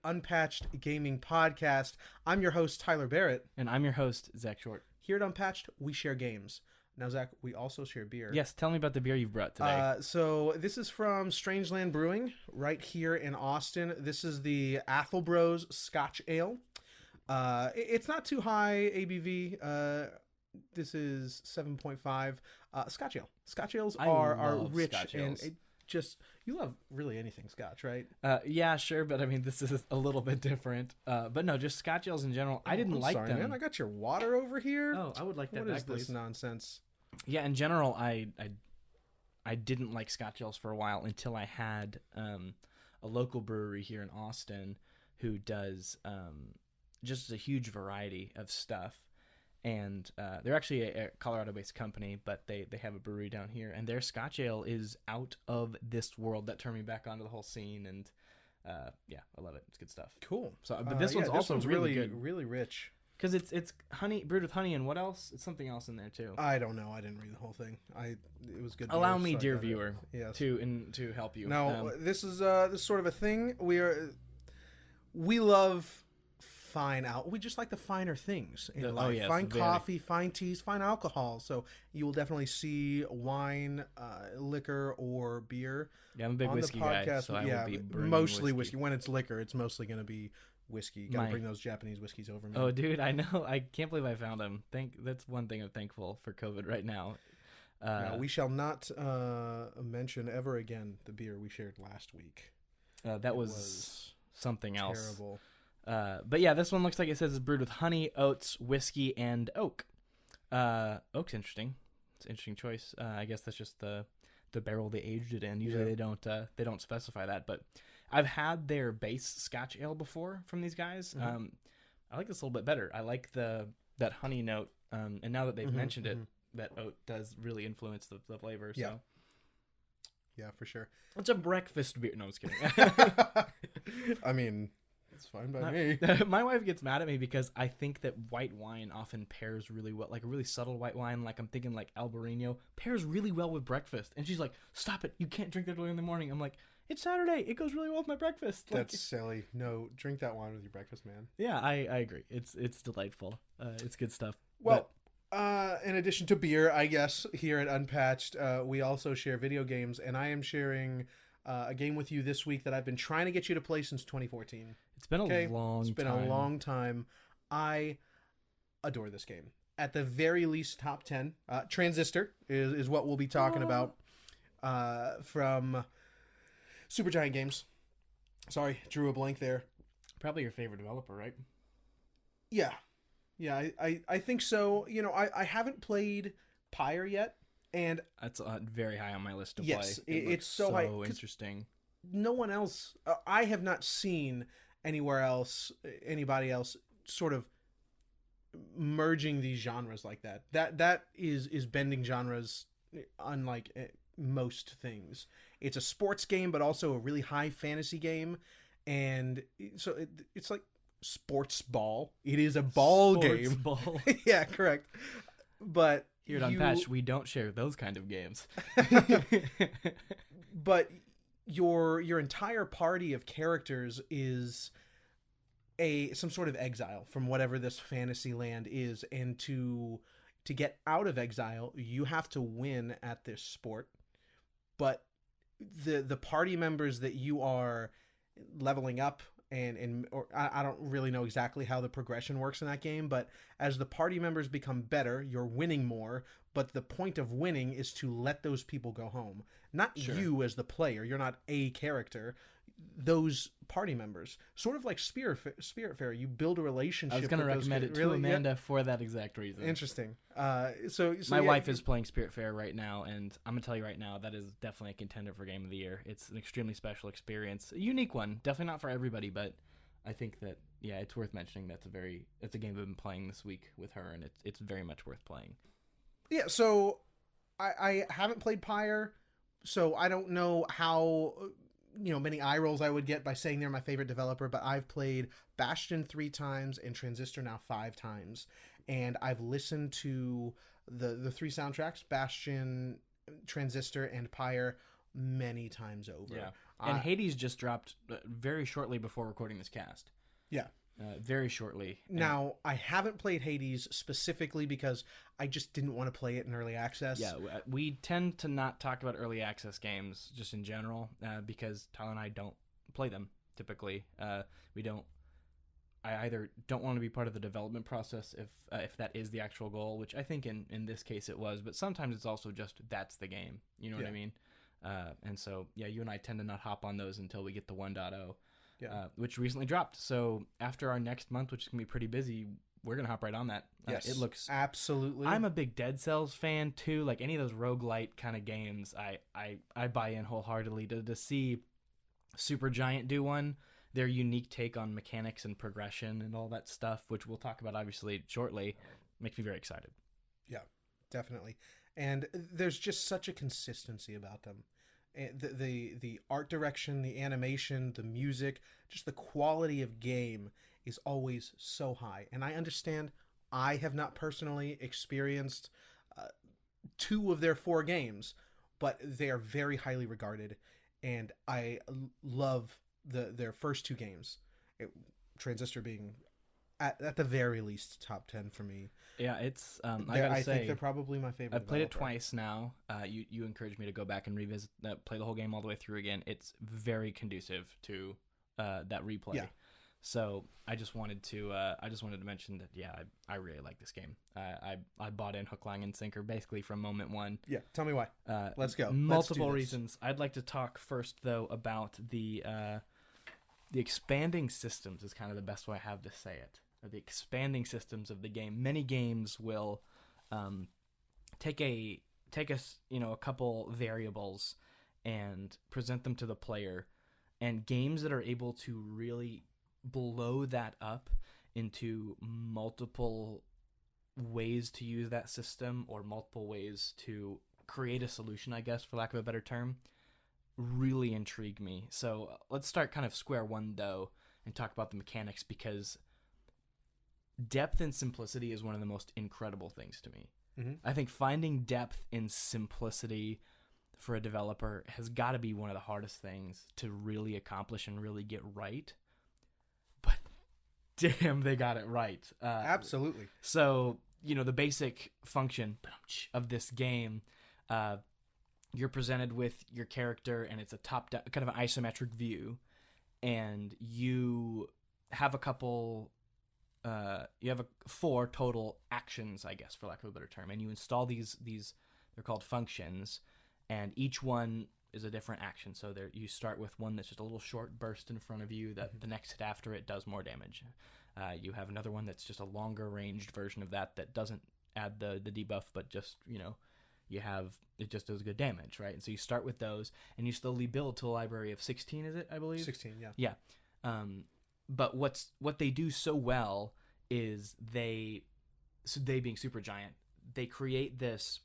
Unpatched Gaming Podcast. I'm your host, Tyler Barrett. And I'm your host, Zach Short. Here at Unpatched, we share games. Now, Zach, we also share beer. Yes, tell me about the beer you've brought today. So this is from Strangeland Brewing right here in Austin. This is the Athelbros Scotch Ale. It's not too high ABV. This is 7.5. Scotch Ale. Scotch ales are rich Scotch and ales. You love really anything Scotch, right? Yeah, sure, but I mean, this is a little bit different. But no, just Scotch ales in general. I didn't like them. Man, I got your water over here. Oh, I would like that. What is please. this nonsense? Yeah, in general, I didn't like Scotch ales for a while until I had a local brewery here in Austin who does just a huge variety of stuff. And they're actually a Colorado-based company, but they have a brewery down here. And their Scotch ale is out of this world. That turned me back onto the whole scene. And yeah, I love it. It's good stuff. Cool. So, but this one's also really good. Really rich. Because it's honey brewed with honey, and what else? It's something else in there too. I don't know. I didn't read the whole thing. It was good. Allow beer, me, so dear viewer, yes. to help you. Now, this is sort of a thing. We love fine out. We just like the finer things in life. Yes, fine coffee, fine teas, fine alcohol. So you will definitely see wine, liquor, or beer. Yeah, I'm a big whiskey guy, so I will be bringing mostly whiskey. When it's liquor, it's mostly going to be whiskey. You gotta bring those Japanese whiskeys over, man. Oh, dude, I know. I can't believe I found them. That's one thing I'm thankful for COVID right now. Now, we shall not mention ever again the beer we shared last week. That was something else. Terrible. But yeah, this one looks like it says it's brewed with honey, oats, whiskey, and oak. Oak's interesting. It's an interesting choice. I guess that's just the barrel they aged it in. Usually they don't specify that, but I've had their base Scotch ale before from these guys. Mm-hmm. I like this a little bit better. I like that honey note, and now that they've mentioned it, that oat does really influence the flavor. So. Yeah, for sure. It's a breakfast beer. No, I'm just kidding. I mean, it's fine by me. My wife gets mad at me because I think that white wine often pairs really well, like a really subtle white wine, like I'm thinking like Albarino, pairs really well with breakfast. And she's like, stop it. You can't drink that early in the morning. I'm like, it's Saturday. It goes really well with my breakfast. That's silly. No, drink that wine with your breakfast, man. Yeah, I agree. It's delightful. It's good stuff. Well, in addition to beer, I guess, here at Unpatched, we also share video games, and I am sharing a game with you this week that I've been trying to get you to play since 2014. It's been a long time. It's been a long time. I adore this game. At the very least, top 10. Transistor is what we'll be talking about from Supergiant Games. Sorry, drew a blank there. Probably your favorite developer, right? Yeah, I think so. You know, I haven't played Pyre yet, and that's very high on my list to play. Yes, it's so high. Interesting. No one else, I have not seen anybody else sort of merging these genres like that. That is bending genres unlike most things. It's a sports game, but also a really high fantasy game, and so it's like sports ball. It is a ball game. Ball. Yeah, correct. But here at Unpatched, we don't share those kind of games. But your entire party of characters is some sort of exile from whatever this fantasy land is, and to get out of exile, you have to win at this sport. But the party members that you are leveling up, or I don't really know exactly how the progression works in that game, but as the party members become better, you're winning more, but the point of winning is to let those people go home. Not you as the player, you're not a character, those party members. Sort of like Spiritfarer, you build a relationship. I was going to recommend it to Amanda for that exact reason. Interesting. So my wife is playing Spiritfarer right now, and I'm going to tell you right now, that is definitely a contender for Game of the Year. It's an extremely special experience. A unique one. Definitely not for everybody, but I think that, yeah, it's worth mentioning. It's a game I've been playing this week with her, and it's very much worth playing. Yeah, so I haven't played Pyre, so I don't know how many eye rolls I would get by saying they're my favorite developer, but I've played Bastion 3 times and Transistor now 5 times. And I've listened to the 3 soundtracks, Bastion, Transistor, and Pyre, many times over. Yeah. And Hades just dropped very shortly before recording this cast. Yeah. Very shortly. Now, I haven't played Hades specifically because I just didn't want to play it in early access. Yeah, we tend to not talk about early access games just in general because Tyler and I don't play them typically. We don't. I either don't want to be part of the development process if that is the actual goal, which I think in this case it was, but sometimes it's also just that's the game. You know what I mean? And so, yeah, you and I tend to not hop on those until we get to 1.0. Yeah. Which recently dropped. So after our next month, which is going to be pretty busy, we're going to hop right on that. Yes, it looks... absolutely. I'm a big Dead Cells fan, too. Like, any of those roguelite kind of games, I buy in wholeheartedly. To see Supergiant do one, their unique take on mechanics and progression and all that stuff, which we'll talk about, obviously, shortly, makes me very excited. Yeah, definitely. And there's just such a consistency about them. The art direction, the animation, the music, just the quality of game is always so high. And I understand I have not personally experienced 2 of their 4 games, but they are very highly regarded. And I love their first 2 games, Transistor being at the very least top 10 for me. Yeah, it's I gotta say, think they're probably my favorite. I've played it twice now. You encouraged me to go back and revisit play the whole game all the way through again. It's very conducive to that replay. Yeah. So I just wanted to mention that I really like this game. I bought in hook, line, and sinker basically from moment one. Yeah, tell me why. Let's go. Multiple reasons. I'd like to talk first though about the expanding systems is kind of the best way I have to say it. The expanding systems of the game. Many games will take a couple variables and present them to the player, and games that are able to really blow that up into multiple ways to use that system or multiple ways to create a solution, I guess, for lack of a better term, really intrigue me. So let's start kind of square one though and talk about the mechanics, because depth and simplicity is one of the most incredible things to me. Mm-hmm. I think finding depth in simplicity for a developer has got to be one of the hardest things to really accomplish and really get right. But damn, they got it right. Absolutely. So, the basic function of this game, you're presented with your character, and it's a top-down, kind of an isometric view, and you have a couple... you have 4 total actions, I guess, for lack of a better term, and you install these they're called functions, and each one is a different action. So you start with one that's just a little short burst in front of you that the next hit after it does more damage. You have another one that's just a longer ranged version of that doesn't add the debuff, but just it just does good damage, right? And so you start with those, and you slowly build to a library of 16, is it, I believe? 16, yeah. Yeah. But what they do so well is they being Supergiant, they create this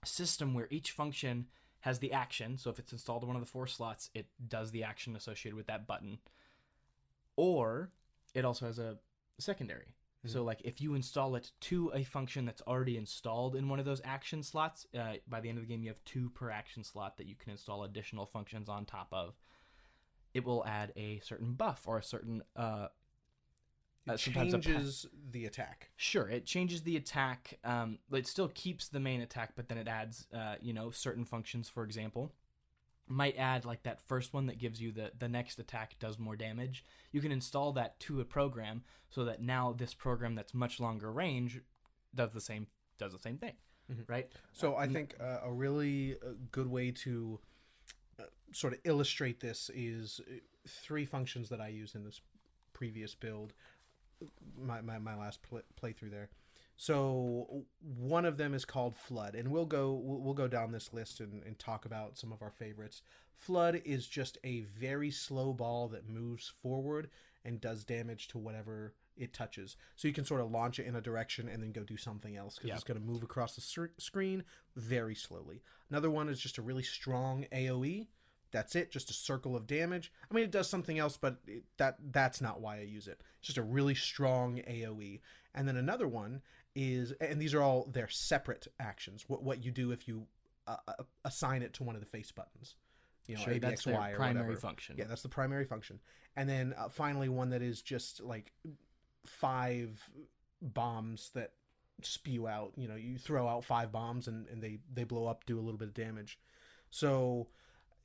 system where each function has the action. So if it's installed in one of the 4 slots, it does the action associated with that button. Or it also has a secondary. Mm-hmm. So like if you install it to a function that's already installed in one of those action slots, by the end of the game you have 2 per action slot that you can install additional functions on top of. It will add a certain buff or a certain it changes the attack. Sure, it changes the attack. It still keeps the main attack, but then it adds certain functions. For example, might add like that first one that gives you the next attack does more damage. You can install that to a program so that now this program that's much longer range does the same thing. Mm-hmm. Right? So I think a really good way to sort of illustrate this is 3 functions that I used in this previous build, my last playthrough there. So one of them is called Flood, and we'll go down this list and talk about some of our favorites. Flood is just a very slow ball that moves forward and does damage to whatever it touches. So you can sort of launch it in a direction and then go do something else, because it's going to move across the screen very slowly. Another one is just a really strong AoE. That's it, just a circle of damage. I mean, it does something else, but that's not why I use it. It's just a really strong AoE. And then another one is, and these are all their separate actions, what you do if you assign it to one of the face buttons. A, B, that's X, their Y, or primary whatever. function. Yeah, that's the primary function. And then finally one that is just like 5 bombs that spew out. You throw out 5 bombs and they blow up, do a little bit of damage. So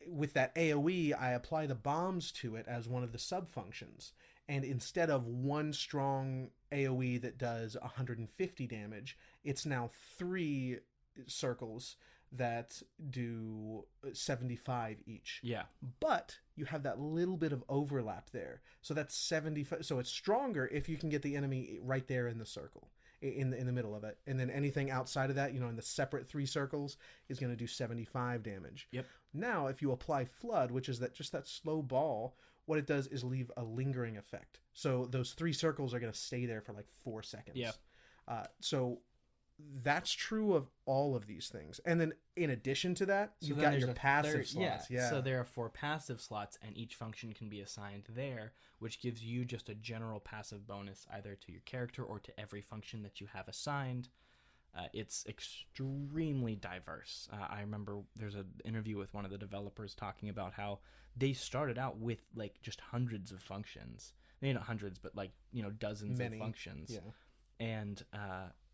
with that AoE, I apply the bombs to it as one of the sub functions. And instead of one strong AoE that does 150 damage, it's now 3 circles that do 75 each. Yeah. But you have that little bit of overlap there. So that's 75. So it's stronger if you can get the enemy right there in the circle, in the middle of it. And then anything outside of that, in the separate 3 circles, is going to do 75 damage. Yep. Now, if you apply Flood, which is that slow ball, what it does is leave a lingering effect. So those 3 circles are going to stay there for like 4 seconds. Yeah. So that's true of all of these things. And then in addition to that, you've got your passive slots. Yeah. So there are 4 passive slots, and each function can be assigned there, which gives you just a general passive bonus either to your character or to every function that you have assigned. It's extremely diverse. I remember there's an interview with one of the developers talking about how they started out with like just hundreds of functions. Maybe not hundreds, but like, dozens of functions. Yeah. And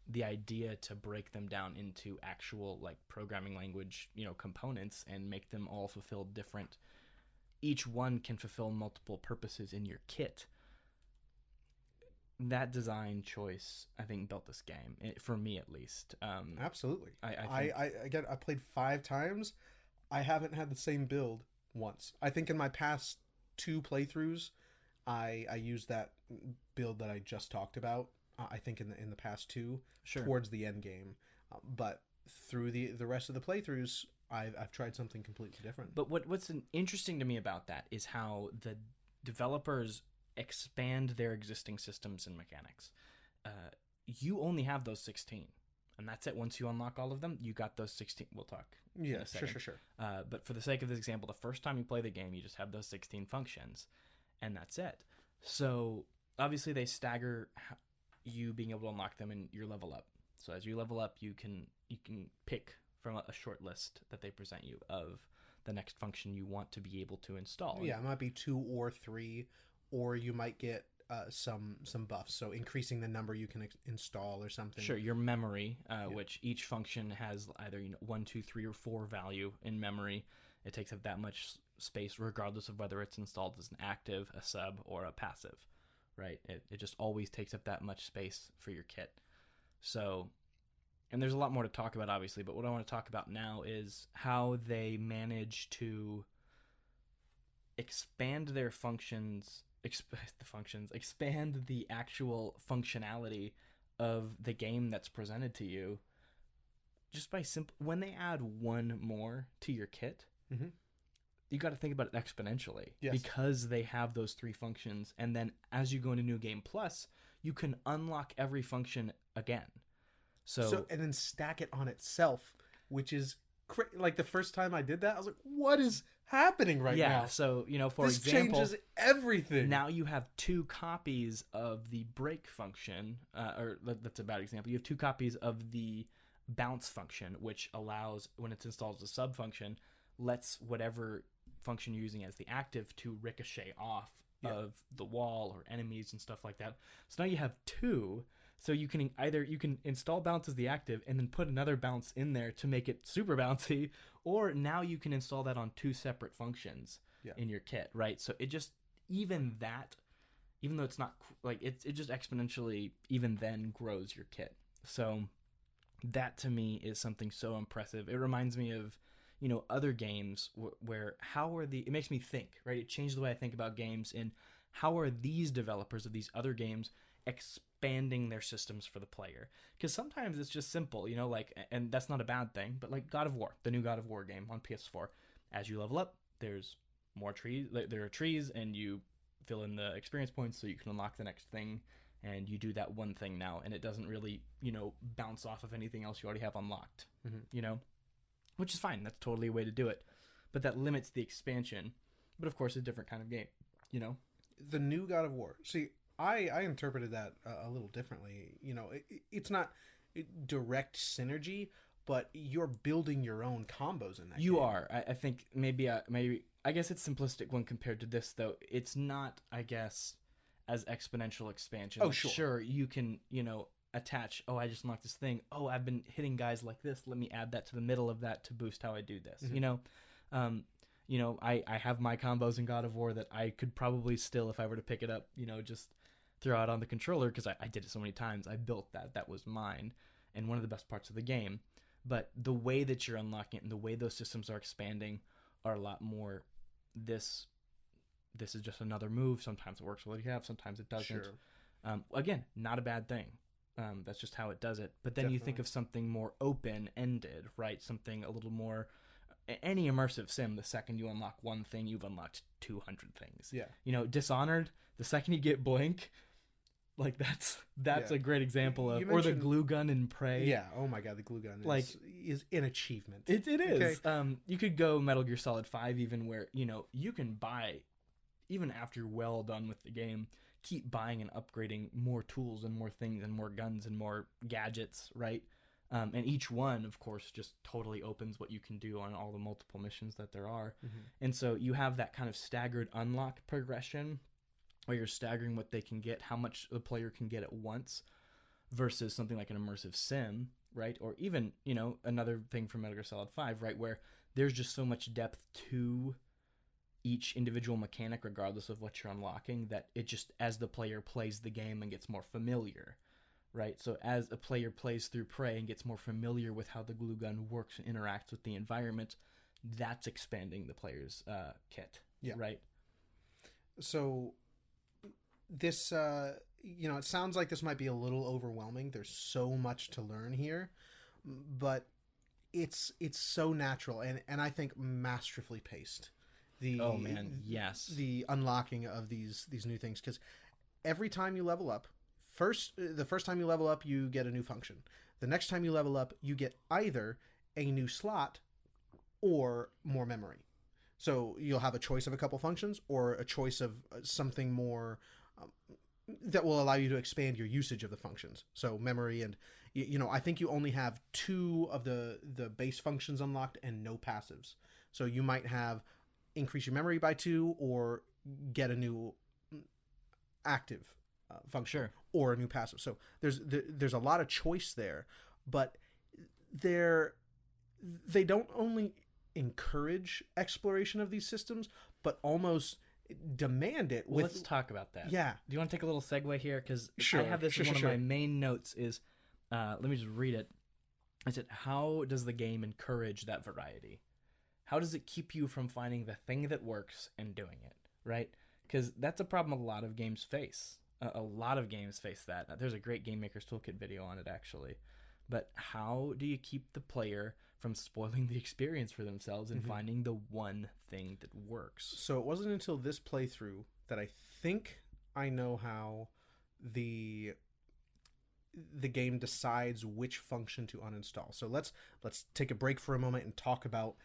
the idea to break them down into actual like programming language, components and make them all fulfill different. Each one can fulfill multiple purposes in your kit. That design choice, I think, built this game, for me at least. Absolutely. I played 5 times. I haven't had the same build once. I think in my past 2 playthroughs, I used that build that I just talked about. I think in the past 2, towards the end game, but through the rest of the playthroughs, I've tried something completely different. But what's interesting to me about that is how the developers expand their existing systems and mechanics. You only have those 16, and that's it. Once you unlock all of them, you got those 16. We'll talk. Yeah, in a second. sure. But for the sake of this example, the first time you play the game, you just have those 16 functions, and that's it. So obviously they stagger you being able to unlock them in your level up. So as you level up, you can pick from a short list that they present you of the next function you want to be able to install. Yeah, it might be 2 or 3, or you might get some buffs, so increasing the number you can install or something. Sure, your memory, which each function has either 1, 2, 3, or 4 value in memory. It takes up that much space regardless of whether it's installed as an active, a sub, or a passive. Right? It just always takes up that much space for your kit. So, and there's a lot more to talk about, obviously, but what I want to talk about now is how they manage to expand their functions, expand the actual functionality of the game that's presented to you just by when they add 1 more to your kit. Mm-hmm. You got to think about it exponentially. Yes. Because they have those 3 functions. And then as you go into New Game Plus, you can unlock every function again. So and then stack it on itself, which is like the first time I did that, I was like, what is happening right now? Yeah, so, for this example, changes everything. Now you have 2 copies of the break function, or that's a bad example. You have 2 copies of the bounce function, which allows, when it's installed as a sub function, lets whatever function you're using as the active to ricochet off of the wall or enemies and stuff like that. So now you have 2. So you can install bounce as the active and then put another bounce in there to make it super bouncy, or now you can install that on 2 separate functions in your kit, right? So it just, even though it's not like it just exponentially even then grows your kit. So that to me is something so impressive. It reminds me of other games where it makes me think, right? It changed the way I think about games, and how are these developers of these other games expanding their systems for the player? Because sometimes it's just simple, and that's not a bad thing, but like God of War, the new God of War game on PS4, as you level up, there's more trees, there are trees, and you fill in the experience points so you can unlock the next thing, and you do that one thing now, and it doesn't really, bounce off of anything else you already have unlocked, which is fine. That's totally a way to do it. But that limits the expansion. But of course, a different kind of game, The new God of War. See, I interpreted that a little differently. It's not direct synergy, but you're building your own combos in that You game. are. I think maybe I guess it's simplistic when compared to this, though. It's not, I guess, as exponential expansion. Oh, Like, sure. sure, you can, attach, oh, I just unlocked this thing. Oh, I've been hitting guys like this. Let me add that to the middle of that to boost how I do this. Mhm. I have my combos in God of War that I could probably still, if I were to pick it up, just throw out on the controller, because I did it so many times. I built that. That was mine. And one of the best parts of the game. But the way that you're unlocking it and the way those systems are expanding are a lot more this is just another move. Sometimes it works well, you have, sometimes it doesn't. Sure. Again, not a bad thing. That's just how it does it. But then you think Definitely. of something more open-ended, right? Something a little more... Any immersive sim, the second you unlock one thing, you've unlocked 200 things. Yeah. Dishonored, the second you get Blink, like that's Yeah. a great example of... You Or the mentioned- glue gun in Prey. Yeah. Oh my god, the glue gun Like- is an achievement. It is. Okay. You could go Metal Gear Solid 5 even, where, you can buy, even after you're well done with the game, keep buying and upgrading more tools and more things and more guns and more gadgets, right? And each one, of course, just totally opens what you can do on all the multiple missions that there are. Mhm. And so you have that kind of staggered unlock progression where you're staggering what they can get, how much the player can get at once, versus something like an immersive sim, right? Or even, another thing from Metal Gear Solid 5, right? Where there's just so much depth to each individual mechanic, regardless of what you're unlocking, that it just, as the player plays the game and gets more familiar, right? So as a player plays through Prey and gets more familiar with how the glue gun works and interacts with the environment, that's expanding the player's kit, Yeah. right? So this it sounds like this might be a little overwhelming. There's so much to learn here, but it's so natural and I think masterfully paced. Oh man, yes. The unlocking of these new things, because every time you level up, the first time you level up, you get a new function. The next time you level up, you get either a new slot or more memory. So you'll have a choice of a couple functions or a choice of something more that will allow you to expand your usage of the functions. So memory and I think you only have 2 of the base functions unlocked and no passives. So you might have increase your memory by 2 or get a new active function. Sure. Or a new passive. So there's a lot of choice there, but they don't only encourage exploration of these systems, but almost demand it. Well, let's talk about that. Yeah. Do you want to take a little segue here? Because Sure, I have this sure, as one sure, of my main notes is, let me just read it. I said, how does the game encourage that variety? How does it keep you from finding the thing that works and doing it, right? Because that's a problem a lot of games face. A lot of games face that. There's a great Game Maker's Toolkit video on it, actually. But how do you keep the player from spoiling the experience for themselves and finding the one thing that works? So it wasn't until this playthrough that I think I know how the game decides which function to uninstall. So let's take a break for a moment and talk about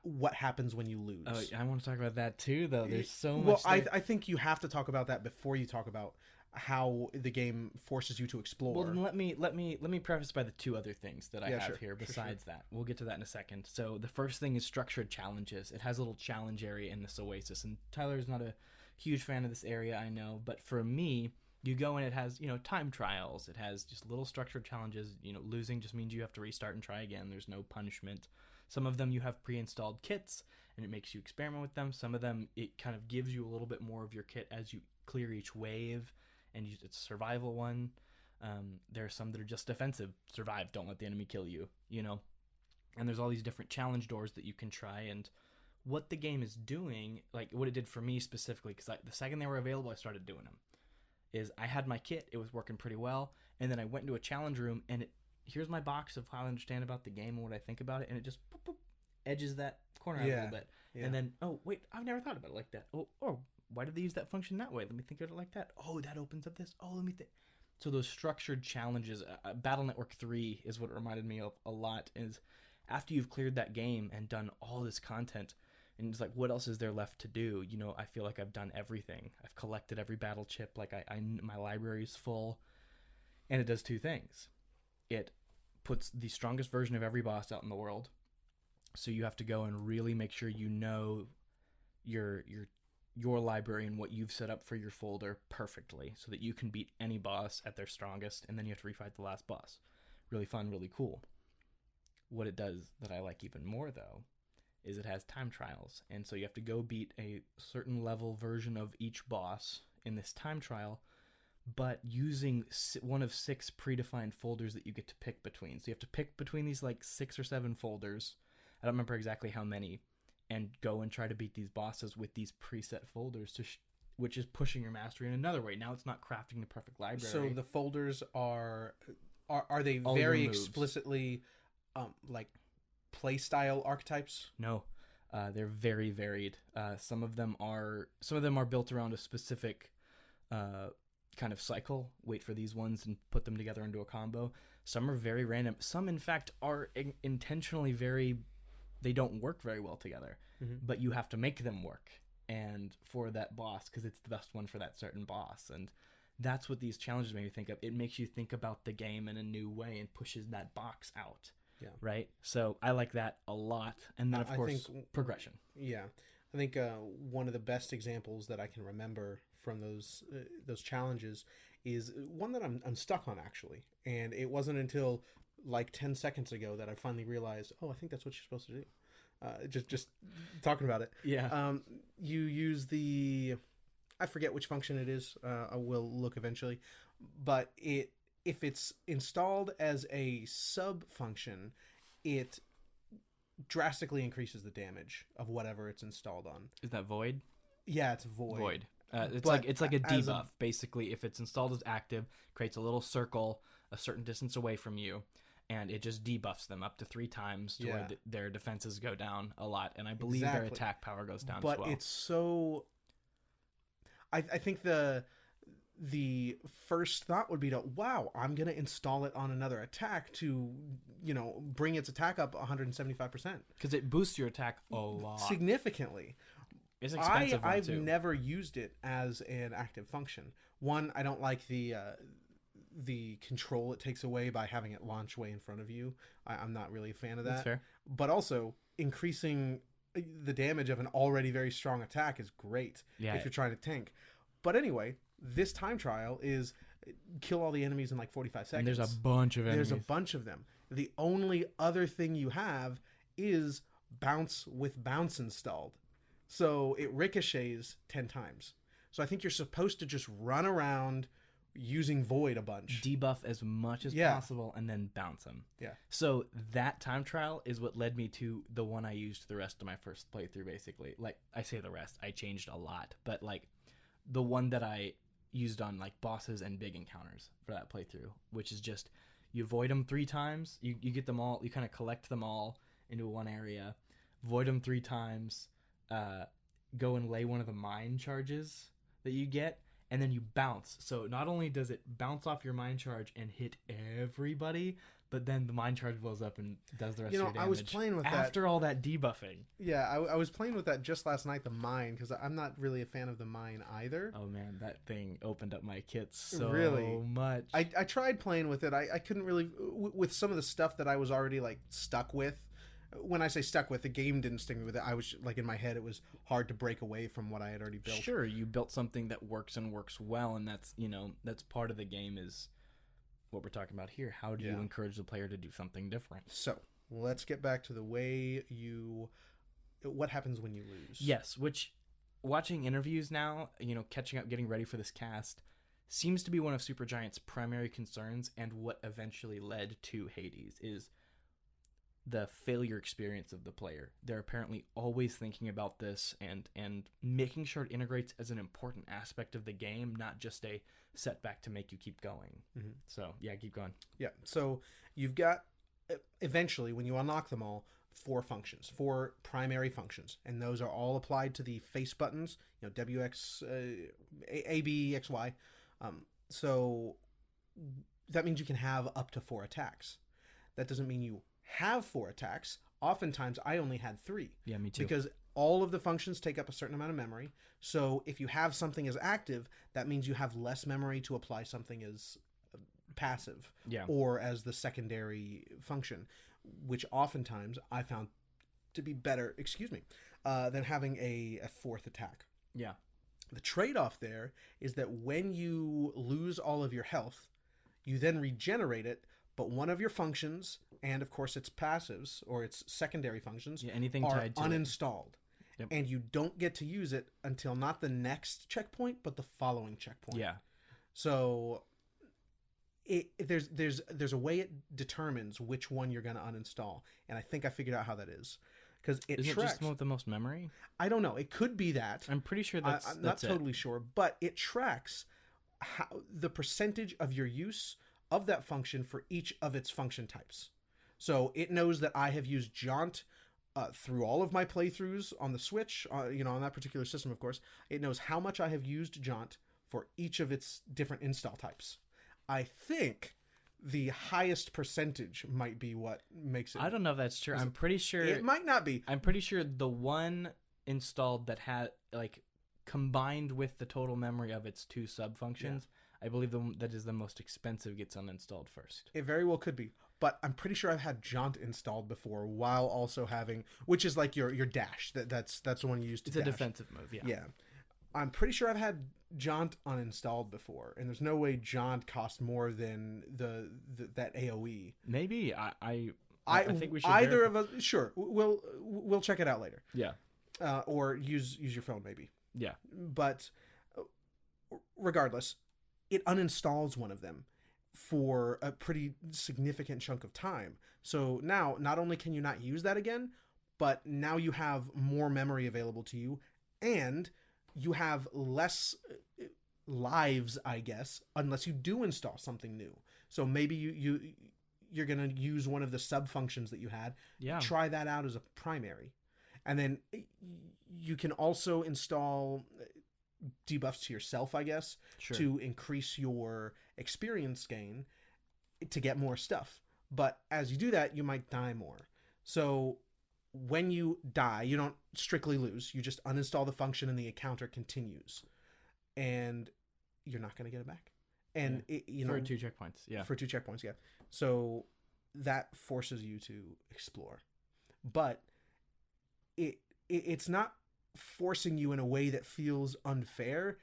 what happens when you lose. Oh, I want to talk about that too, though. There's so much. Well, I think you have to talk about that before you talk about how the game forces you to explore. Well, then let me preface by the 2 other things that I have sure, here sure. besides that. We'll get to that in a second. So the first thing is structured challenges. It has a little challenge area in this Oasis, and Tyler's not a huge fan of this area, I know, but for me, you go and it has, time trials. It has just little structured challenges. Losing just means you have to restart and try again. There's no punishment. Some of them you have pre-installed kits, and it makes you experiment with them. Some of them, it kind of gives you a little bit more of your kit as you clear each wave, and it's a survival one. There are some that are just defensive. Survive, don't let the enemy kill you, And there's all these different challenge doors that you can try, and what the game is doing, like what it did for me specifically, because the second they were available, I started doing them, is I had my kit, it was working pretty well, and then I went into a challenge room, and here's my box of how I understand about the game and what I think about it, and it just boop, boop, edges that corner out a little bit. Yeah. And then, oh, wait, I've never thought about it like that. Oh, why did they use that function that way? Let me think of it like that. Oh, that opens up this. Oh, let me think. So those structured challenges, Battle Network 3 is what it reminded me of a lot, is after you've cleared that game and done all this content, and it's like, what else is there left to do? I feel like I've done everything. I've collected every battle chip. Like my library is full. And it does 2 things. It puts the strongest version of every boss out in the world. So you have to go and really make sure you know your library and what you've set up for your folder perfectly so that you can beat any boss at their strongest, and then you have to refight the last boss. Really fun, really cool. What it does that I like even more, though, is it has time trials. And so you have to go beat a certain level version of each boss in this time trial, but using one of 6 predefined folders that you get to pick between. So you have to pick between these like 6 or 7 folders. I don't remember exactly how many, and go and try to beat these bosses with these preset folders, which is pushing your mastery in another way. Now it's not crafting the perfect library. So the folders are they All very your moves. explicitly like play style archetypes? No, they're very varied. Some of them are built around a specific kind of cycle. Wait for these ones and put them together into a combo. Some are very random. Some, in fact, are intentionally very. They don't work very well together, but you have to make them work. And for that boss, because it's the best one for that certain boss, and that's what these challenges make me think of. It makes you think about the game in a new way and pushes that box out. Yeah. Right. So I like that a lot. And then of course progression. Yeah. I think one of the best examples that I can remember from those challenges is one that I'm stuck on, actually. And it wasn't until like 10 seconds ago that I finally realized, oh, I think that's what you're supposed to do. Just talking about it. Yeah. You use I forget which function it is. I will look eventually, but if it's installed as a sub function, it drastically increases the damage of whatever it's installed on. Is that void? Yeah, it's void. Void. It's like a debuff. Basically, if it's installed as active, creates a little circle a certain distance away from you, and it just debuffs them up to 3 times to where their defenses go down a lot, and I believe their attack power goes down as well. But it's so. I think the first thought would be to, wow, I'm going to install it on another attack to, bring its attack up 175%. Because it boosts your attack a lot. Significantly. It's expensive I've never used it as an active function. One, I don't like the control it takes away by having it launch way in front of you. I'm not really a fan of that. That's fair. But also, increasing the damage of an already very strong attack is great if you're trying to tank. But anyway, this time trial is kill all the enemies in like 45 seconds. And there's a bunch of enemies. There's a bunch of them. The only other thing you have is bounce with bounce installed. So it ricochets 10 times. So I think you're supposed to just run around using void a bunch. Debuff as much as possible and then bounce them. Yeah. So that time trial is what led me to the one I used the rest of my first playthrough, basically. Like, I say the rest. I changed a lot. But, like, the one that I used on, like, bosses and big encounters for that playthrough, which is just you void them 3 times. You get them all. You kind of collect them all into one area. Void them 3 times. Go and lay one of the mine charges that you get, and then you bounce. So not only does it bounce off your mine charge and hit everybody, but then the mine charge blows up and does the rest of your damage. I was playing with that after all that debuffing. Yeah, I was playing with that just last night, the mine, because I'm not really a fan of the mine either. Oh man, that thing opened up my kits so much. I tried playing with it. I couldn't really, with some of the stuff that I was already like stuck with. When I say stuck with, the game didn't stick me with it. I was like, in my head, it was hard to break away from what I had already built. Sure, you built something that works and works well, and that's that's part of the game is what we're talking about here. How do you encourage the player to do something different? So let's get back to the way what happens when you lose. Yes, which watching interviews now, catching up, getting ready for this cast, seems to be one of Supergiant's primary concerns, and what eventually led to Hades is the failure experience of the player. They're apparently always thinking about this and making sure it integrates as an important aspect of the game, not just a setback to make you keep going. Mm-hmm. So, yeah, keep going. Yeah, so you've got, eventually, when you unlock them all, 4 functions, 4 primary functions, and those are all applied to the face buttons, WX, A, B, X, Y. So that means you can have up to 4 attacks. That doesn't mean you have 4 attacks. Oftentimes I only had 3. Yeah, me too. Because all of the functions take up a certain amount of memory. So if you have something as active, that means you have less memory to apply something as passive Yeah. or as the secondary function, which oftentimes I found to be better, than having a fourth attack. Yeah. The trade-off there is that when you lose all of your health, you then regenerate it, but one of your functions, and of course its passives or its secondary functions, anything are tied to uninstalled. Yep. And you don't get to use it until not the next checkpoint, but the following checkpoint. Yeah. So there's a way it determines which one you're going to uninstall, and I think I figured out how that is. Because Is it tracks. just the one with the most memory? I don't know. It could be that. I'm pretty sure that's I'm not that's totally sure, but it tracks the percentage of your use of that function for each of its function types. So it knows that I have used Jaunt through all of my playthroughs on the Switch, on that particular system, of course. It knows how much I have used Jaunt for each of its different install types. I think the highest percentage might be what makes it. I don't know if that's true. I'm pretty sure it might not be. I'm pretty sure the one installed that had combined with the total memory of its two sub functions, I believe the one that is the most expensive gets uninstalled first. It very well could be, but I'm pretty sure I've had Jaunt installed before while also having, which is like your dash. That's the one you use to It's dash. a defensive move. Yeah. Yeah. I'm pretty sure I've had Jaunt uninstalled before, and there's no way Jaunt costs more than that AOE. Maybe I think we should either verify. of us. Sure, we'll check it out later. Yeah. Or use your phone maybe. Yeah. But regardless, it uninstalls one of them for a pretty significant chunk of time. So now, not only can you not use that again, but now you have more memory available to you, and you have less lives, I guess, unless you do install something new. So maybe you're going to use one of the sub functions that you had. Yeah. Try that out as a primary. And then you can also install debuffs to yourself, I guess, Sure. to increase your experience gain to get more stuff. But as you do that, you might die more. So when you die, you don't strictly lose. You just uninstall the function and the encounter continues. And you're not going to get it back. And, for 2 checkpoints. Yeah. For 2 checkpoints, yeah. So that forces you to explore. But it's not forcing you in a way that feels unfair.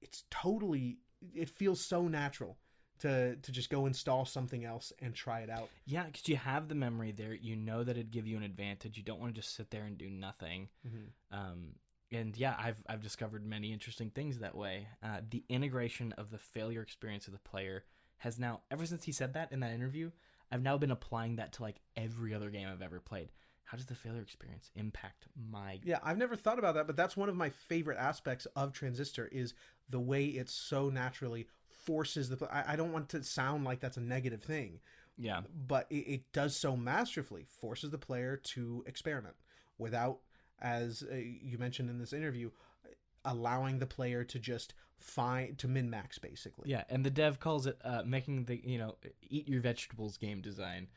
It feels so natural to just go install something else and try it out. Yeah, because you have the memory there. You know that it'd give you an advantage. You don't want to just sit there and do nothing. Mm-hmm. And yeah, I've discovered many interesting things that way. The integration of the failure experience of the player has now, ever since he said that in that interview, I've now been applying that to every other game I've ever played. How does the failure experience impact my... Yeah, I've never thought about that, but that's one of my favorite aspects of Transistor is the way it so naturally forces the... I don't want to sound like that's a negative thing. Yeah. But it does so masterfully, forces the player to experiment without, as you mentioned in this interview, allowing the player to just to min-max, basically. Yeah, and the dev calls it making the, eat your vegetables game design.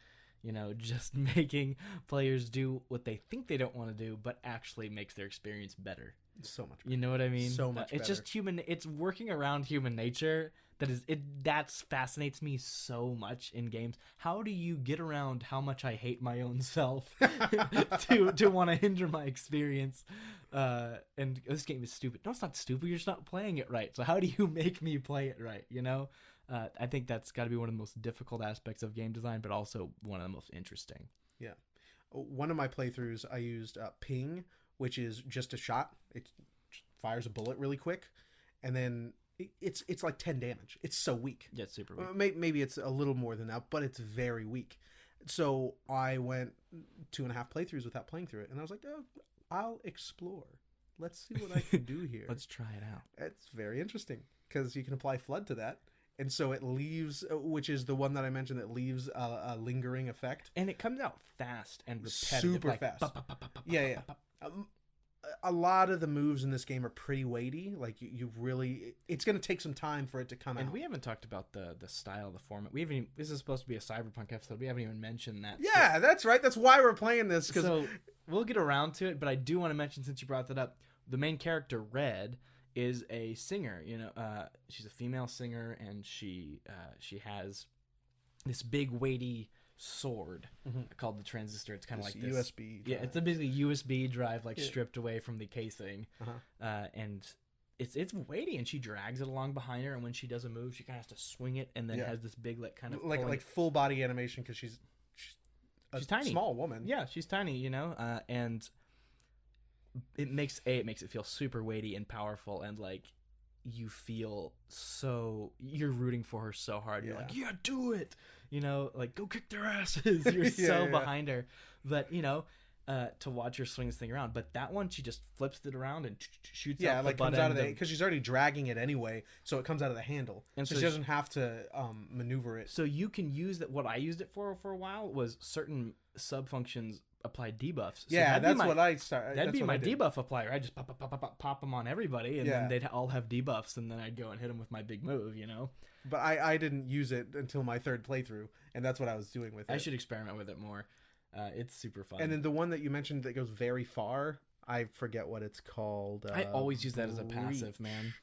Just making players do what they think they don't want to do, but actually makes their experience better. So much better. You know what I mean? So much better. It's just it's working around human nature that fascinates me so much in games. How do you get around how much I hate my own self to want to hinder my experience? And this game is stupid. No, it's not stupid. You're just not playing it right. So how do you make me play it right? I think that's got to be one of the most difficult aspects of game design, but also one of the most interesting. Yeah. One of my playthroughs, I used ping, which is just a shot. It fires a bullet really quick, and then it's like 10 damage. It's so weak. Yeah, it's super weak. Maybe it's a little more than that, but it's very weak. So I went 2.5 playthroughs without playing through it, and I was like, oh, I'll explore. Let's see what I can do here. Let's try it out. It's very interesting, because you can apply flood to that. And so it leaves, which is the one that I mentioned, that leaves a lingering effect. And it comes out fast and repetitive. Super fast. Yeah. A lot of the moves in this game are pretty weighty. Like, you really... It's going to take some time for it to come out. And we haven't talked about the style, the format. This is supposed to be a cyberpunk episode. We haven't even mentioned that. Yeah, that's right. That's why we're playing this. So we'll get around to it, but I do want to mention, since you brought that up, the main character, Red, is a singer. She's a female singer, and she has this big weighty sword Mm-hmm. called the Transistor. It's kind of like this this USB Yeah, drive. it's a basically USB drive, like Yeah. stripped away from the casing, Uh-huh. and it's weighty, and she drags it along behind her. And when she does a move, she kind of has to swing it, and then Yeah. has this big like kind of like pulling- full body animation because she's a She's tiny. small woman. Yeah, she's tiny, you know, and it makes it feel super weighty and powerful, and like you feel so you're rooting for her so hard. You're like, yeah, do it, you know, like go kick their asses. You're so behind her, but you know, to watch her swing this thing around. But that one, she just flips it around and shoots. Yeah, out like the butt comes out of end the because she's already dragging it anyway, so it comes out of the handle, And so so she doesn't have to maneuver it. So you can use that. What I used it for a while was certain sub functions applied debuffs. So Yeah, that's my, what I started. That'd be my debuff applier. I just pop them on everybody, and then they'd all have debuffs, and then I'd go and hit them with my big move, you know. But I didn't use it until my third playthrough, and that's what I was doing with it. I should experiment with it more. It's super fun. And then the one that you mentioned that goes very far, I forget what it's called. I always use that as a passive, man.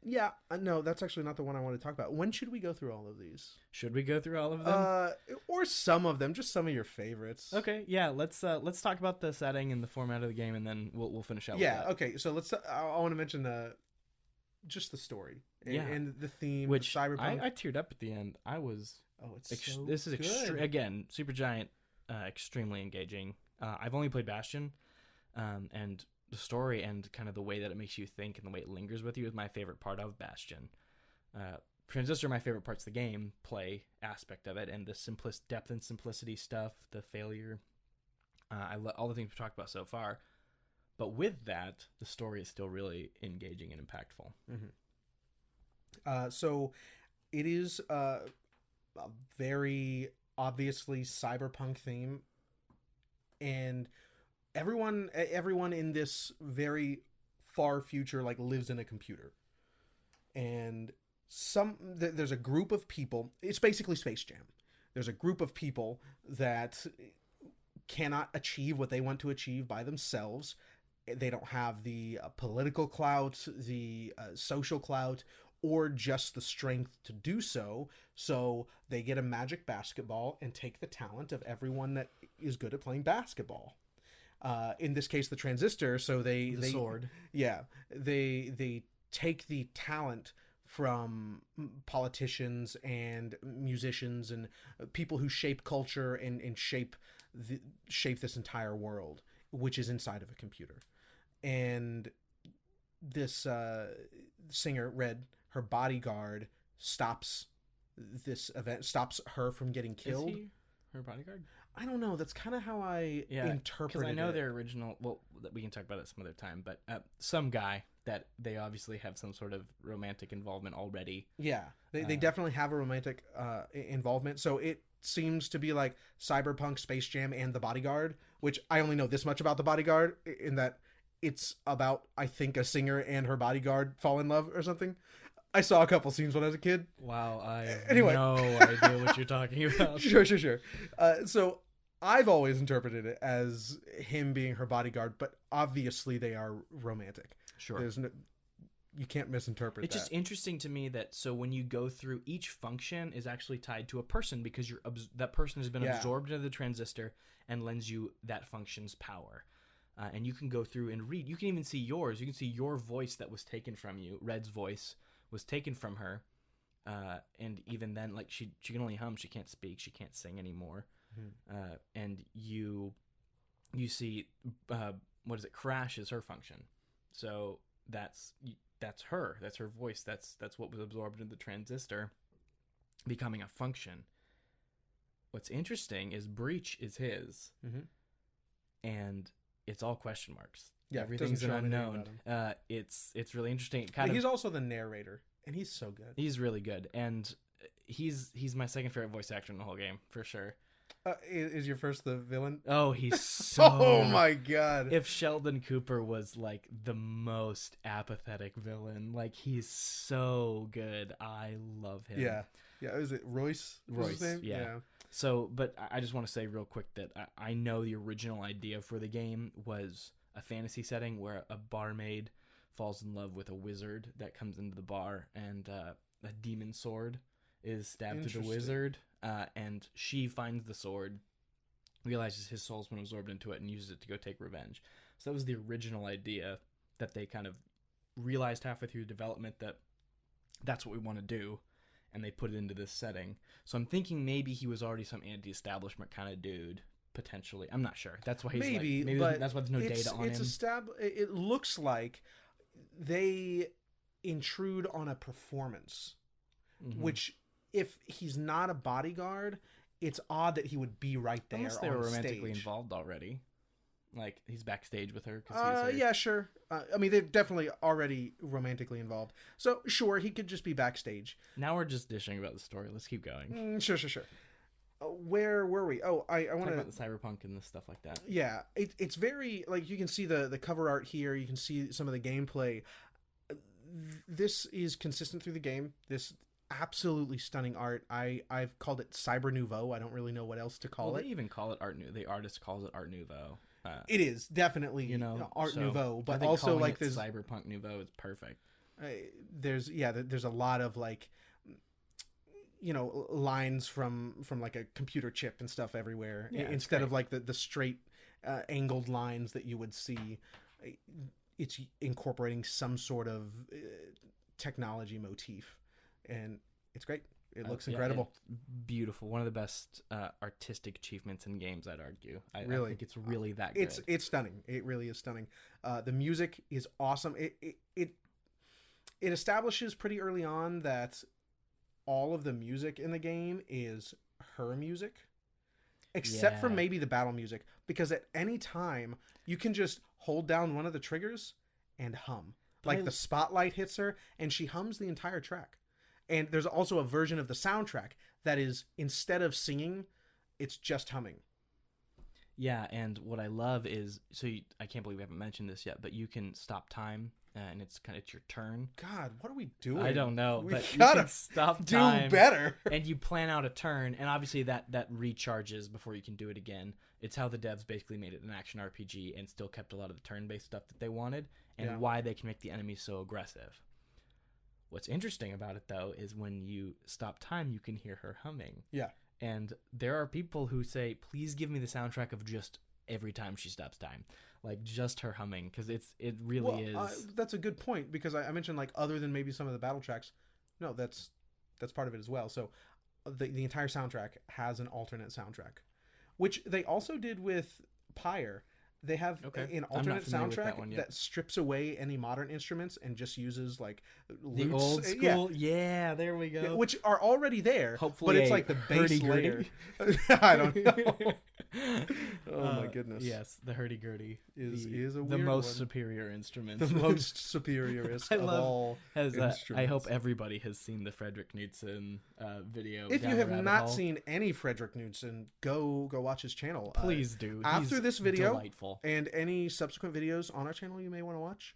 Yeah, no, that's actually not the one I want to talk about. When should we go through all of these? Should we go through all of them? Or some of them, just some of your favorites. Okay, yeah. Let's talk about the setting and the format of the game, and then we'll finish out. Yeah, with that. okay. So let's. I want to mention just the story and the theme, which cyberpunk. I teared up at the end. I was. It's so this is good. again Supergiant, extremely engaging. I've only played Bastion, and the story and kind of the way that it makes you think and the way it lingers with you is my favorite part of Bastion. Transistor, my favorite parts of the game, play aspect of it, and the depth and simplicity stuff, the failure, all the things we've talked about so far. But with that, the story is still really engaging and impactful. Mm-hmm. So it is a very obviously cyberpunk theme, and everyone in this very far future like lives in a computer, and there's a group of people. It's basically Space Jam. There's a group of people that cannot achieve what they want to achieve by themselves. They don't have the political clout, the social clout, or just the strength to do so. So they get a magic basketball and take the talent of everyone that is good at playing basketball. In this case, the Transistor. So the sword. Yeah, they take the talent from politicians and musicians and people who shape culture and shape this entire world, which is inside of a computer. And this singer, Red, her bodyguard, stops this event, stops her from getting killed. Is he her bodyguard? I don't know. That's kind of how I interpreted it. Because I know their original. Well, we can talk about it some other time. But some guy that they obviously have some sort of romantic involvement already. Yeah, they definitely have a romantic involvement. So it seems to be like Cyberpunk, Space Jam, and The Bodyguard, which I only know this much about The Bodyguard, in that it's about, I think, a singer and her bodyguard fall in love or something. I saw a couple scenes when I was a kid. Wow, I have Anyway. no idea what you're talking about. Sure. So I've always interpreted it as him being her bodyguard, but obviously they are romantic. Sure. There's no, you can't misinterpret It's that. just interesting to me that so when you go through, each function is actually tied to a person because that person has been absorbed into the Transistor and lends you that function's power. And you can go through and read. You can even see yours. You can see your voice that was taken from you. Red's voice was taken from her. And even then, like she can only hum. She can't speak. She can't sing anymore. Mm-hmm. And you see, what is it? Crash is her function. So that's her. That's her voice. That's what was absorbed into the Transistor, becoming a function. What's interesting is Breach is his, and it's all question marks. Yeah, everything's an doesn't show anything unknown. about him. It's really interesting. He's also the narrator, and he's so good. He's really good, and he's my second favorite voice actor in the whole game for sure. Is your first the villain? Oh, he's so. Oh my god! If Sheldon Cooper was like the most apathetic villain, like he's so good. I love him. Yeah. Is it Royce? Royce. His name? Yeah. So, but I just want to say real quick that I know the original idea for the game was a fantasy setting where a barmaid falls in love with a wizard that comes into the bar and a demon sword. is stabbed through the Interesting. wizard, and she finds the sword, realizes his soul's been absorbed into it, and uses it to go take revenge. So that was the original idea that they kind of realized halfway through development that that's what we want to do, and they put it into this setting. So I'm thinking maybe he was already some anti-establishment kind of dude, potentially. I'm not sure. That's why he's maybe but that's why there's no data on him. It looks like they intrude on a performance, which if he's not a bodyguard, it's odd that he would be right there. Unless they were on romantically stage. Involved already. Like, he's backstage with her. Yeah, sure. I mean, they're definitely already romantically involved. So, sure, he could just be backstage. Now we're just dishing about the story. Let's keep going. Sure. Where were we? Oh, I want to... about the cyberpunk and the stuff like that. Yeah, it's very... Like, you can see the cover art here. You can see some of the gameplay. This is consistent through the game. This absolutely stunning art. I've called it Cyber Nouveau. I don't really know what else to call it. They even call it Art Nouveau. The artist calls it Art Nouveau. It is definitely Art Nouveau, but also like this cyberpunk nouveau is perfect. There's a lot of like lines from like a computer chip and stuff everywhere instead of like the straight angled lines that you would see. It's incorporating some sort of technology motif, and it's great. It looks incredible. Beautiful. One of the best artistic achievements in games, I'd argue. I think it's really that good. It's stunning. It really is stunning. The music is awesome. It establishes pretty early on that all of the music in the game is her music, except for maybe the battle music, because at any time you can just hold down one of the triggers and hum. Like the spotlight hits her and she hums the entire track. And there's also a version of the soundtrack that is, instead of singing, it's just humming. Yeah, and what I love is, I can't believe we haven't mentioned this yet, but you can stop time, and it's your turn. God, what are we doing? I don't know, but you gotta can stop do time, better. And you plan out a turn, and obviously that recharges before you can do it again. It's how the devs basically made it an action RPG and still kept a lot of the turn-based stuff that they wanted, and why they can make the enemies so aggressive. What's interesting about it, though, is when you stop time, you can hear her humming. Yeah. And there are people who say, please give me the soundtrack of just every time she stops time. Like, just her humming, because it really is... that's a good point, because I mentioned, like, other than maybe some of the battle tracks, no, that's part of it as well. So the entire soundtrack has an alternate soundtrack, which they also did with Pyre. They have an alternate soundtrack that strips away any modern instruments and just uses like loops. The old school, yeah, there we go. Which are already there. Hopefully, but it's like the base layer. I don't know. Oh my goodness! Yes, the hurdy-gurdy is a weird the most one. Superior instrument. The most superiorist of all instruments. I hope everybody has seen the Frederick Knudsen video. If you have not seen any Frederick Knudsen, go watch his channel. Please do. After this video, delightful. And any subsequent videos on our channel you may want to watch,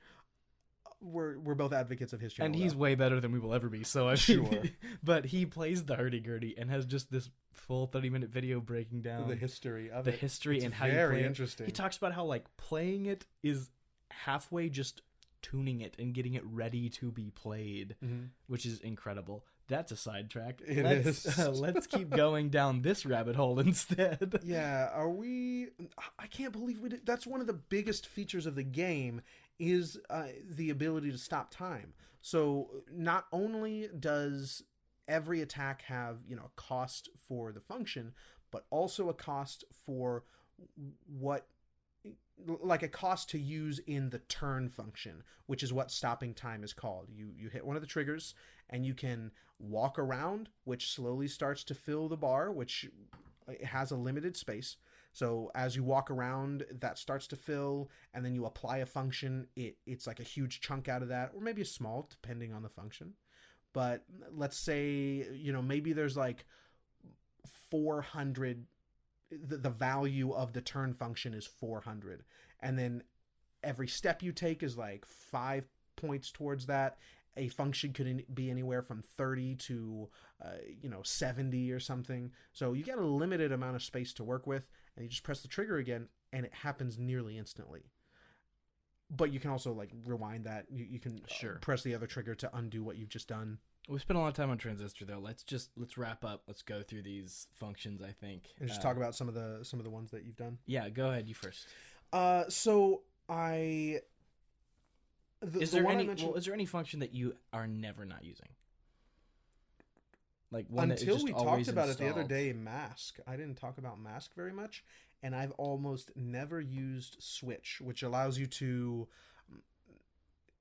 we're both advocates of his channel. And he's way better than we will ever be, so I'm sure. But he plays the hurdy-gurdy and has just this full 30-minute video breaking down the history of the history and how you play very interesting. He talks about how like playing it is halfway just tuning it and getting it ready to be played, which is incredible. That's a sidetrack. Let's keep going down this rabbit hole instead. Yeah, I can't believe we did. That's one of the biggest features of the game is the ability to stop time. So not only does every attack have a cost for the function, but also a cost for a cost to use in the turn function, which is what stopping time is called. You hit one of the triggers and you can walk around, which slowly starts to fill the bar, which has a limited space. So as you walk around, that starts to fill, and then you apply a function. It's like a huge chunk out of that, or maybe a small, depending on the function. But let's say, maybe there's like 400, the value of the turn function is 400. And then every step you take is like 5 points towards that. A function could be anywhere from 30 to 70 or something. So you get a limited amount of space to work with, and you just press the trigger again, and it happens nearly instantly. But you can also like rewind that. You can press the other trigger to undo what you've just done. We spent a lot of time on Transistor, though. Let's wrap up. Let's go through these functions. I think And just talk about some of the ones that you've done. Yeah, go ahead. You first. So I. Is there any function that you are never not using? Like one until that is we just talked about installed. it the other day, mask. I didn't talk about mask very much, and I've almost never used switch, which allows you to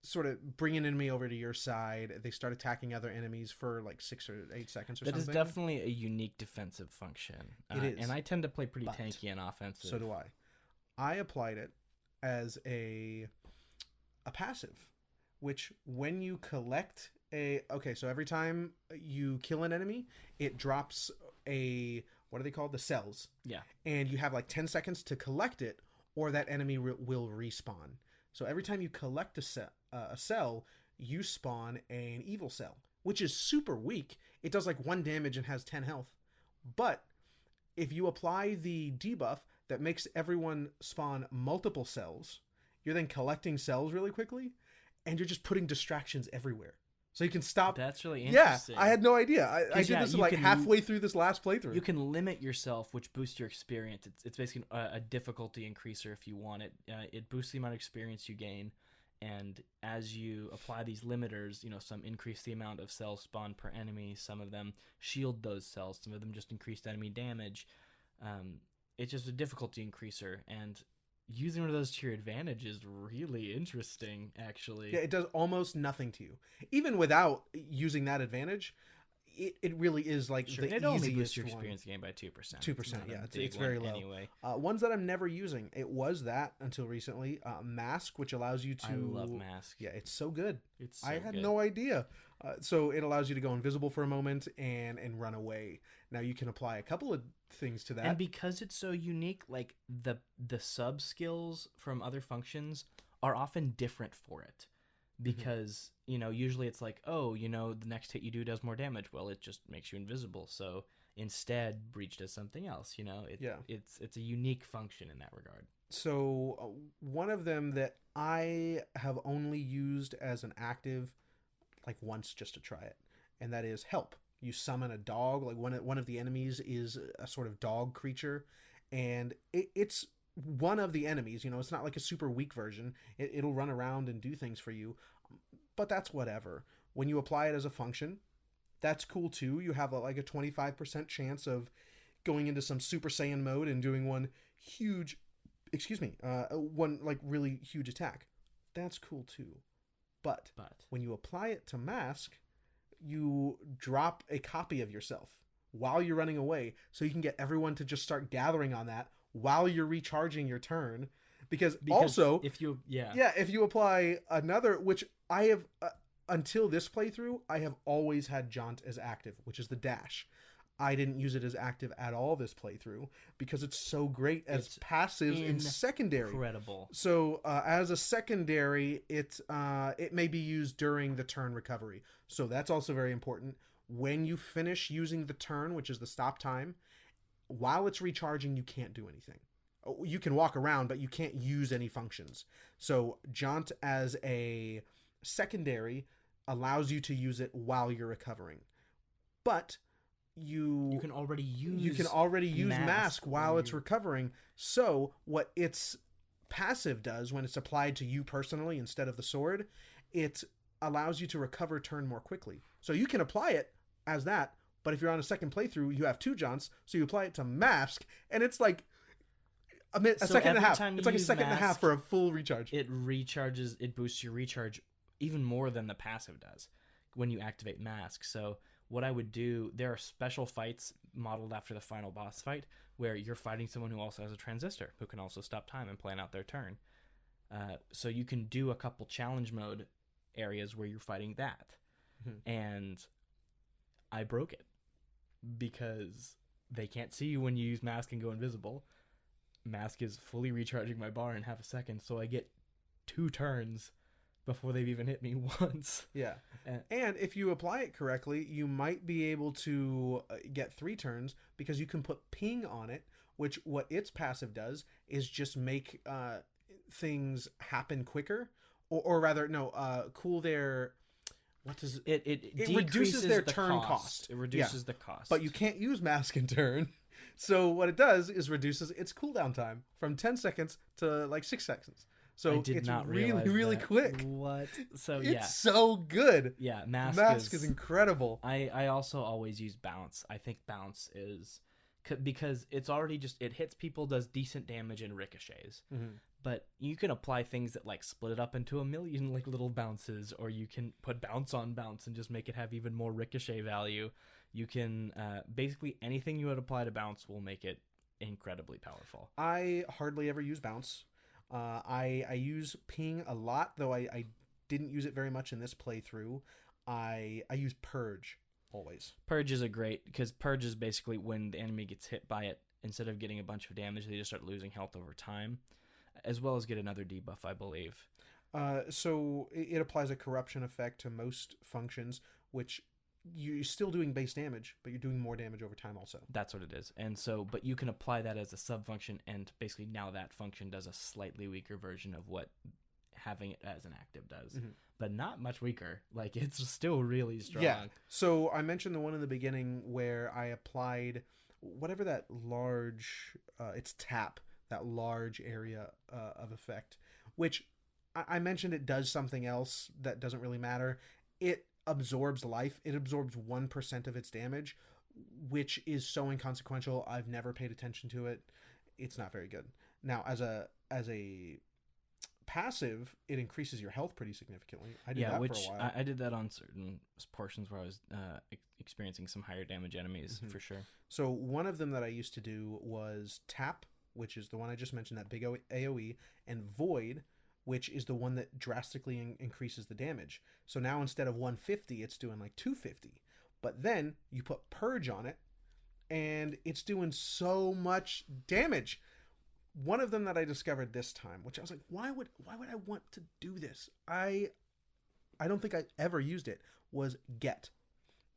sort of bring an enemy over to your side. They start attacking other enemies for like 6 or 8 seconds or something. That is definitely a unique defensive function. It is, and I tend to play pretty tanky and offensive. So do I. I applied it as a passive, which when you collect so every time you kill an enemy, it drops what are they called? The cells. Yeah. And you have like 10 seconds to collect it, or that enemy will respawn. So every time you collect a cell, you spawn an evil cell, which is super weak. It does like 1 damage and has 10 health. But if you apply the debuff that makes everyone spawn multiple cells, you're then collecting cells really quickly, and you're just putting distractions everywhere. So you can stop. That's really interesting. Yeah, I had no idea. I did this like halfway through this last playthrough. You can limit yourself, which boosts your experience. It's basically a difficulty increaser if you want it. It boosts the amount of experience you gain, and as you apply these limiters, some increase the amount of cells spawned per enemy. Some of them shield those cells. Some of them just increase enemy damage. It's just a difficulty increaser, and using one of those to your advantage is really interesting, actually. Yeah, it does almost nothing to you. Even without using that advantage, it really is like sure, the it easiest only boosts your one. experience gain by 2%. 2%, yeah. It's very low. Anyway. Ones that I'm never using, it was that until recently. Mask, which allows you to... I love Mask. Yeah, it's so good. I had good. no idea. So it allows you to go invisible for a moment and run away. Now you can apply a couple of things to that. And because it's so unique, like the sub skills from other functions are often different for it. Because, usually it's like, the next hit you do does more damage. Well, it just makes you invisible. So instead, Breach does something else, It's a unique function in that regard. So one of them that I have only used as an active, like once just to try it, and that is help. You summon a dog, like one of the enemies is a sort of dog creature, and it's one of the enemies, it's not like a super weak version. It'll run around and do things for you, but that's whatever. When you apply it as a function, that's cool too. You have like a 25% chance of going into some Super Saiyan mode and doing one like really huge attack. That's cool too. But when you apply it to Mask, you drop a copy of yourself while you're running away, so you can get everyone to just start gathering on that while you're recharging your turn. Because also, if you apply another, which I have until this playthrough, I have always had Jaunt as active, which is the dash. I didn't use it as active at all this playthrough because it's so great as passive and secondary. Incredible. So as a secondary, it may be used during the turn recovery. So that's also very important. When you finish using the turn, which is the stop time, while it's recharging, you can't do anything. You can walk around, but you can't use any functions. So Jaunt as a secondary allows you to use it while you're recovering. But you can already use mask while it's recovering. So what its passive does when it's applied to you personally instead of the sword, it allows you to recover turn more quickly. So you can apply it as that, but if you're on a second playthrough, you have 2 Jaunts, so you apply it to mask, and it's like a second and a half. It's like a second and a half for a full recharge. It recharges. It boosts your recharge even more than the passive does when you activate mask. So what I would do, there are special fights modeled after the final boss fight where you're fighting someone who also has a transistor, who can also stop time and plan out their turn. So you can do a couple challenge mode areas where you're fighting that. Mm-hmm. And I broke it because they can't see you when you use mask and go invisible. Mask is fully recharging my bar in half a second, so I get 2 turns before they've even hit me once. Yeah. And if you apply it correctly, you might be able to get 3 turns because you can put ping on it, which what its passive does is just make things happen quicker, or rather, no, cool their... what does It reduces decreases their the turn cost. It reduces the cost. But you can't use mask and turn. So what it does is reduces its cooldown time from 10 seconds to like 6 seconds. So I did it's not really, realize really that. quick. What? So It's so good. yeah. Mask is incredible. I also always use bounce. I think bounce is because it's already just it hits people, does decent damage, and ricochets. Mm-hmm. But you can apply things that like split it up into a million like little bounces, or you can put bounce on bounce and just make it have even more ricochet value. You can basically anything you would apply to bounce will make it incredibly powerful. I hardly ever use bounce. I use ping a lot, though I didn't use it very much in this playthrough. I use purge always. Purge is a great because purge is basically when the enemy gets hit by it, instead of getting a bunch of damage, they just start losing health over time, as well as get another debuff, I believe. So it applies a corruption effect to most functions, which you're still doing base damage, but you're doing more damage over time also. That's what it is. And so, but you can apply that as a sub function, and basically now that function does a slightly weaker version of what having it as an active does, but not much weaker. Like it's still really strong. Yeah. So I mentioned the one in the beginning where I applied whatever that large, it's tap, that large area of effect, which I mentioned it does something else that doesn't really matter. It absorbs life. It absorbs 1% of its damage, which is so inconsequential. I've never paid attention to it. It's not very good. Now, as a passive, it increases your health pretty significantly. I did that for a while. I did that on certain portions where I was experiencing some higher damage enemies, for sure. So one of them that I used to do was tap, which is the one I just mentioned, that big AoE, and void, which is the one that drastically increases the damage. So now instead of 150, it's doing like 250. But then you put purge on it, and it's doing so much damage. One of them that I discovered this time, which I was like, why would I want to do this? I don't think I ever used it, was get.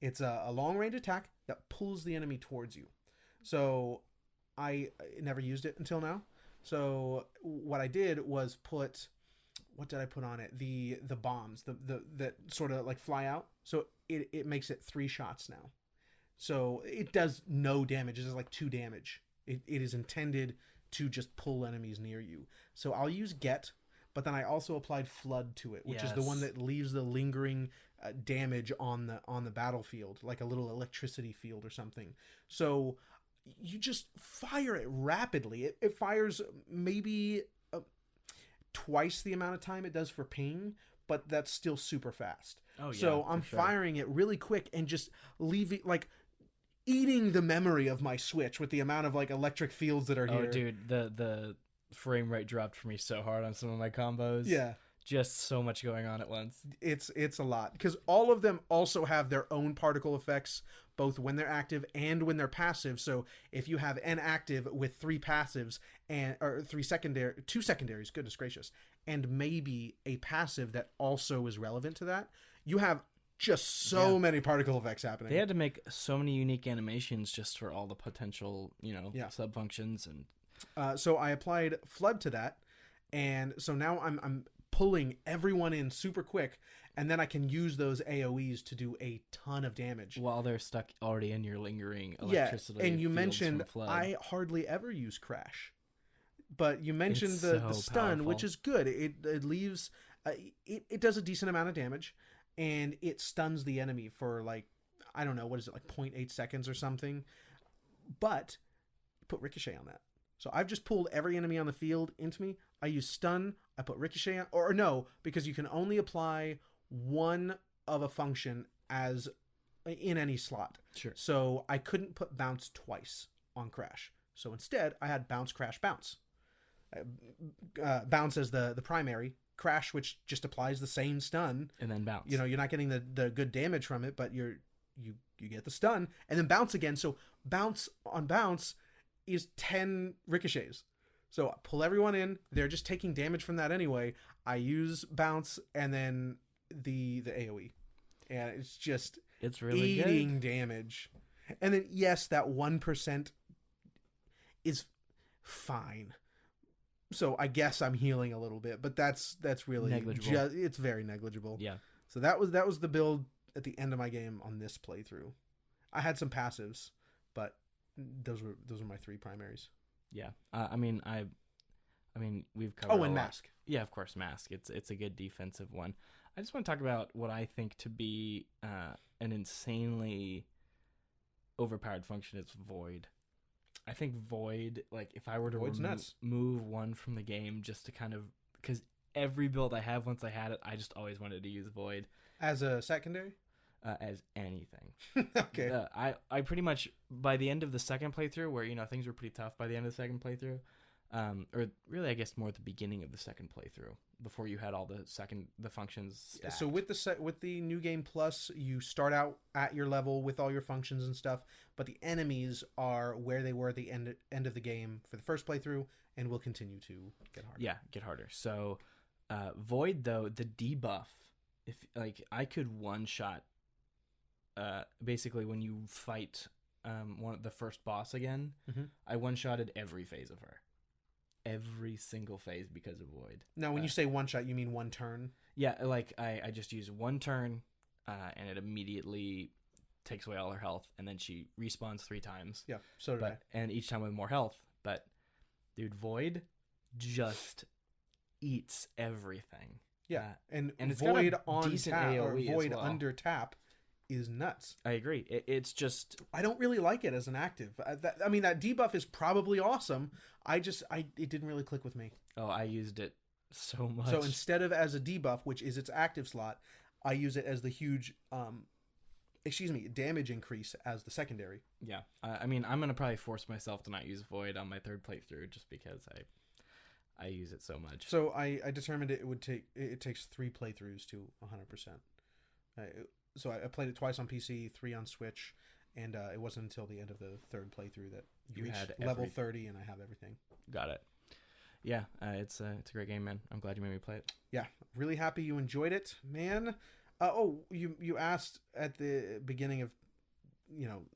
It's a long range attack that pulls the enemy towards you. So I never used it until now. So what I did was put, what did I put on it? The bombs, that sort of like fly out. So it makes it 3 shots now. So it does no damage. It does like 2 damage. It is intended to just pull enemies near you. So I'll use get, but then I also applied flood to it, which is the one that leaves the lingering damage on the battlefield, like a little electricity field or something. So you just fire it rapidly. It fires maybe twice the amount of time it does for ping, but that's still super fast. Oh yeah. So I'm firing it really quick and just leaving, like, eating the memory of my Switch with the amount of like electric fields that are here. Oh, dude, the frame rate dropped for me so hard on some of my combos. Yeah. Just so much going on at once. It's a lot, because all of them also have their own particle effects, both when they're active and when they're passive. So if you have an active with 3 passives or 2 secondaries, goodness gracious, and maybe a passive that also is relevant to that, you have just so many particle effects happening. They had to make so many unique animations just for all the potential, sub functions. And so I applied flood to that, and so now I'm pulling everyone in super quick, and then I can use those AoEs to do a ton of damage while they're stuck already in your lingering electricity. Yeah, and you mentioned I hardly ever use crash, but you mentioned it's the stun, powerful. which is good. It leaves it does a decent amount of damage. And it stuns the enemy for like, I don't know, what is it, like 0.8 seconds or something. But put ricochet on that. So I've just pulled every enemy on the field into me. I use stun. I put ricochet on, or no, because you can only apply one of a function as in any slot. Sure. So I couldn't put bounce twice on crash. So instead, I had bounce, crash, bounce. Bounce as the primary. Crash, which just applies the same stun, and then bounce. You're not getting the good damage from it, but you get the stun, and then bounce again. So bounce on bounce is 10 ricochets. So I pull everyone in. They're just taking damage from that anyway. I use bounce and then the AoE, and it's really eating good. Damage. And then yes, that 1% is fine. So I guess I'm healing a little bit, but that's really negligible. It's very negligible. Yeah. So that was the build at the end of my game on this playthrough. I had some passives, but those were my 3 primaries. Yeah. I mean, we've covered. Oh, and Mask. Yeah, of course, Mask. It's a good defensive one. I just want to talk about what I think to be an insanely overpowered function is Void. I think Void, like if I were to move one from the game just to kind of, because every build I have, once I had it, I just always wanted to use Void. As a secondary? As anything. Okay. I pretty much, by the end of the second playthrough, where, things were pretty tough by the end of the second playthrough, or really, I guess, more at the beginning of the second playthrough, before you had all the functions stacked. So with the New Game Plus, you start out at your level with all your functions and stuff, but the enemies are where they were at the end of the game for the first playthrough, and will continue to get harder. Yeah, get harder. So Void, though, the debuff, if like I could one-shot, basically when you fight the first boss again, I one-shotted every phase of her. Every single phase because of Void. Now, when you say one shot, you mean one turn? Yeah, like I just use one turn, and it immediately takes away all her health, and then she respawns 3 times. Yeah, so did I. And each time with more health. But, dude, Void just eats everything. Yeah, and it's Void got a on decent tap or AoE Void as well. under tap is nuts. I agree. It's just... I don't really like it as an active. That debuff is probably awesome. It didn't really click with me. Oh, I used it so much. So instead of as a debuff, which is its active slot, I use it as the huge, damage increase as the secondary. Yeah. I'm going to probably force myself to not use Void on my 3rd playthrough just because I use it so much. So I determined it takes 3 playthroughs to 100%. So I played it twice on PC, 3 on Switch, and it wasn't until the end of the 3rd playthrough that you reached level 30, and I have everything. Got it. Yeah, it's a great game, man. I'm glad you made me play it. Yeah, really happy you enjoyed it, man. You asked at the beginning of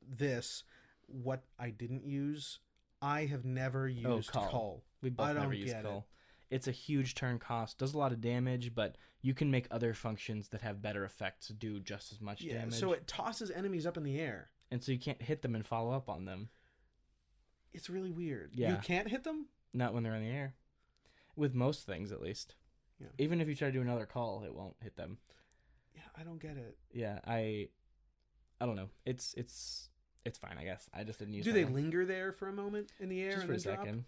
this what I didn't use. I have never used Cull. We both never used Cull. It's a huge turn cost, does a lot of damage, but you can make other functions that have better effects do just as much damage. So it tosses enemies up in the air. And so you can't hit them and follow up on them. It's really weird. Yeah. You can't hit them? Not when they're in the air. With most things, at least. Yeah. Even if you try to do another call, it won't hit them. Yeah, I don't get it. Yeah, I don't know. It's fine, I guess. I just didn't use it. Do they linger there for a moment in the air? Just and for a then drop? second.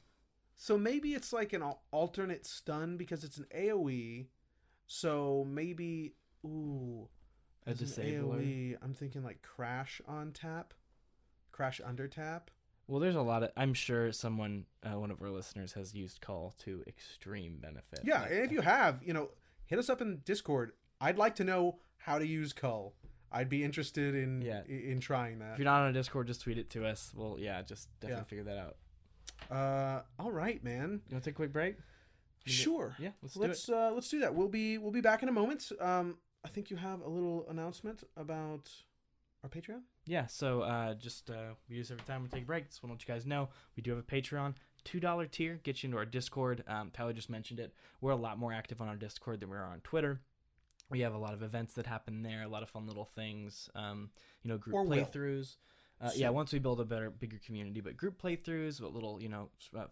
So maybe it's like an alternate stun because it's an AoE. So maybe, as an AoE, I'm thinking like crash on tap, crash under tap. Well, there's a lot of... I'm sure someone, one of our listeners, has used Cull to extreme benefit. Yeah, and if you have, hit us up in Discord. I'd like to know how to use Cull. I'd be interested in trying that. If you're not on a Discord, just tweet it to us. Well, just definitely figure that out. All right, man. You want to take a quick break? Sure. Yeah, let's do that. We'll be back in a moment. I think you have a little announcement about our Patreon. Yeah. So we use every time we take a break. Just want to let you guys know we do have a Patreon. $2 tier gets you into our Discord. Tyler just mentioned it. We're a lot more active on our Discord than we are on Twitter. We have a lot of events that happen there. A lot of fun little things. Group playthroughs. Once we build a bigger community, but group playthroughs, with little,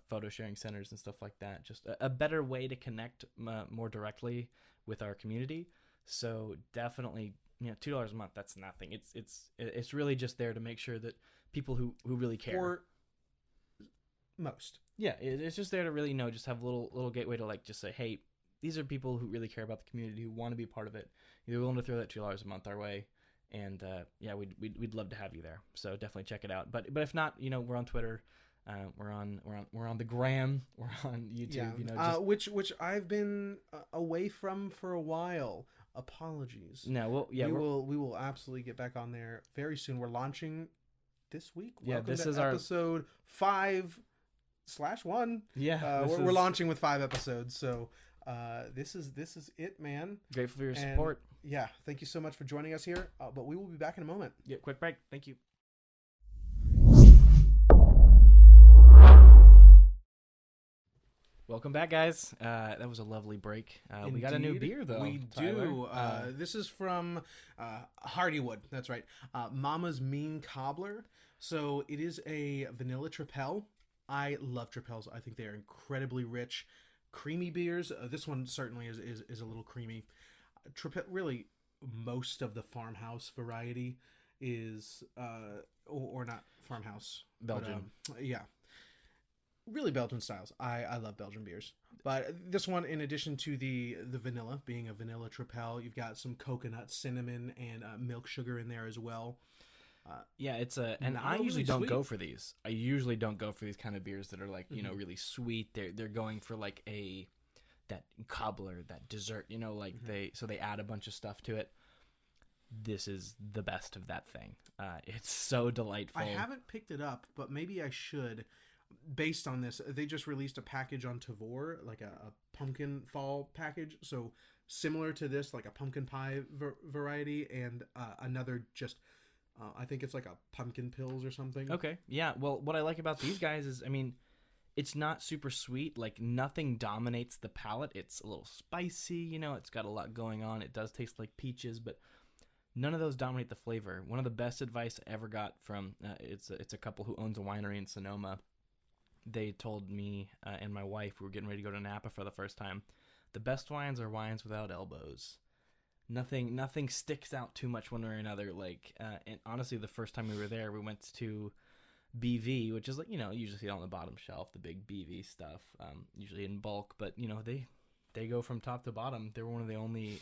photo sharing centers and stuff like that. Just a better way to connect more directly with our community. So definitely, $2 a month, that's nothing. It's really just there to make sure that people who really care. For most. Yeah, it's just there to really just have a little gateway to just say, hey, these are people who really care about the community, who want to be part of it. You're willing to throw that $2 a month our way. And we'd love to have you there. So definitely check it out. But if not, we're on Twitter, we're on the gram, we're on YouTube. Yeah. Which I've been away from for a while. Apologies. No, we will absolutely get back on there very soon. We're launching this week. Welcome this is episode 5/1. Yeah, we're launching with 5 episodes. So this is it, man. Grateful for your support. Yeah, thank you so much for joining us here. But we will be back in a moment. Yeah, quick break. Thank you. Welcome back, guys. That was a lovely break. We got a new Indeed, beer, though. We Tyler. do. This is from Hardywood. That's right. Mama's Mean Cobbler. So it is a vanilla tripel. I love tripels. I think they are incredibly rich, creamy beers. This one certainly is a little creamy. Really, most of the farmhouse variety is, or not farmhouse, Belgian. But, yeah. Really Belgian styles. I love Belgian beers. But this one, in addition to the vanilla, being a vanilla tripel, you've got some coconut, cinnamon, and milk sugar in there as well. Yeah, it's a, and Not I usually overly don't sweet. go for these. I usually don't go for these kind of beers that are like, you know, really sweet. They're going for like that cobbler, that dessert, you know, like they add a bunch of stuff to it. This is the best of that thing. It's so delightful. I haven't picked it up, but maybe I should. Based on this, they just released a package on Tavor, like a pumpkin fall package. So similar to this, like a pumpkin pie variety, and another just, I think it's like a pumpkin pills or something. Okay. Yeah. Well, what I like about these guys is, I mean, it's not super sweet. Like, nothing dominates the palate. It's a little spicy, you know, it's got a lot going on. It does taste like peaches, but none of those dominate the flavor. One of the best advice I ever got from, it's a couple who owns a winery in Sonoma. They told me and my wife, we were getting ready to go to Napa for the first time, the best wines are wines without elbows. Nothing sticks out too much one way or another. Like, and honestly, the first time we were there, we went to BV, which is like, you know, usually see it on the bottom shelf, the big BV stuff, usually in bulk. But you know, they go from top to bottom. They were one of the only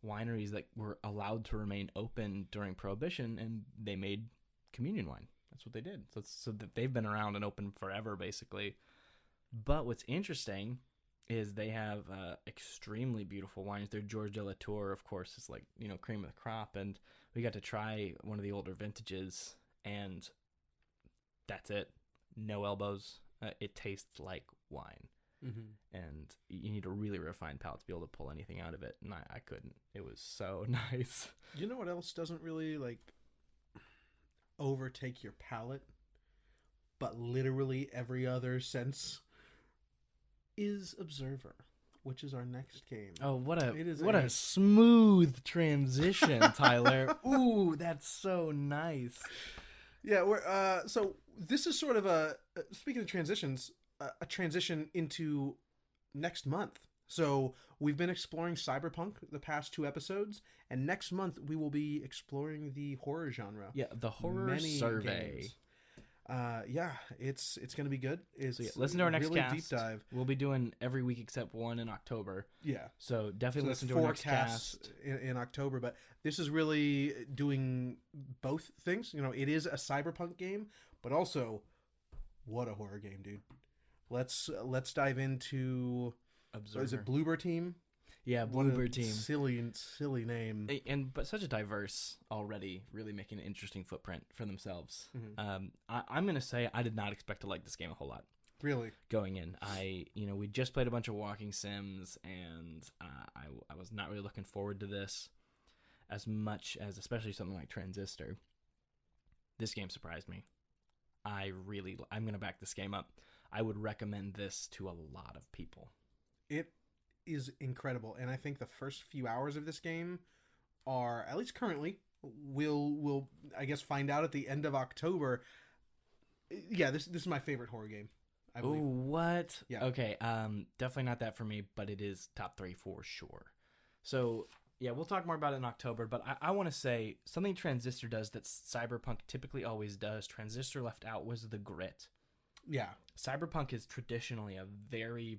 wineries that were allowed to remain open during Prohibition, and they made communion wine. That's what they did. So that they've been around and open forever, basically. But what's interesting is they have extremely beautiful wines. Their George de la Tour, of course, is like, you know, cream of the crop. And we got to try one of the older vintages, and that's it. No elbows. It tastes like wine. Mm-hmm. And you need a really refined palate to be able to pull anything out of it. And I couldn't. It was so nice. You know what else doesn't really, like, overtake your palate, but literally every other sense, is Observer, which is our next game. Oh, what a smooth transition, Tyler. Ooh, that's so nice. Yeah, we're so this is sort of a, speaking of transitions, a transition into next month. So we've been exploring cyberpunk the past 2 episodes, and next month we will be exploring the horror genre. Yeah, the horror survey. Games. Yeah, it's going to be good. It's listen to our next really cast. deep dive. We'll be doing every week except one in October. Yeah, so definitely listen to our next cast in October. But this is really doing both things. You know, it is a cyberpunk game, but also, what a horror game, dude. Let's dive into. Observer. Is it Bloober Team? Yeah, Bloober Team. Silly name. But such a diverse already, really making an interesting footprint for themselves. Mm-hmm. I'm gonna say I did not expect to like this game a whole lot. Really? Going in, we just played a bunch of walking sims, and I was not really looking forward to this as much as, especially something like Transistor. This game surprised me. I'm gonna back this game up. I would recommend this to a lot of people. It is incredible, and I think the first few hours of this game are, at least currently, we'll I guess find out at the end of October. Yeah, this is my favorite horror game, I believe. Oh, what? Yeah. Okay, definitely not that for me, but it is top 3 for sure. So, yeah, we'll talk more about it in October, but I want to say something Transistor does that Cyberpunk typically always does, Transistor left out, was the grit. Yeah. Cyberpunk is traditionally a very,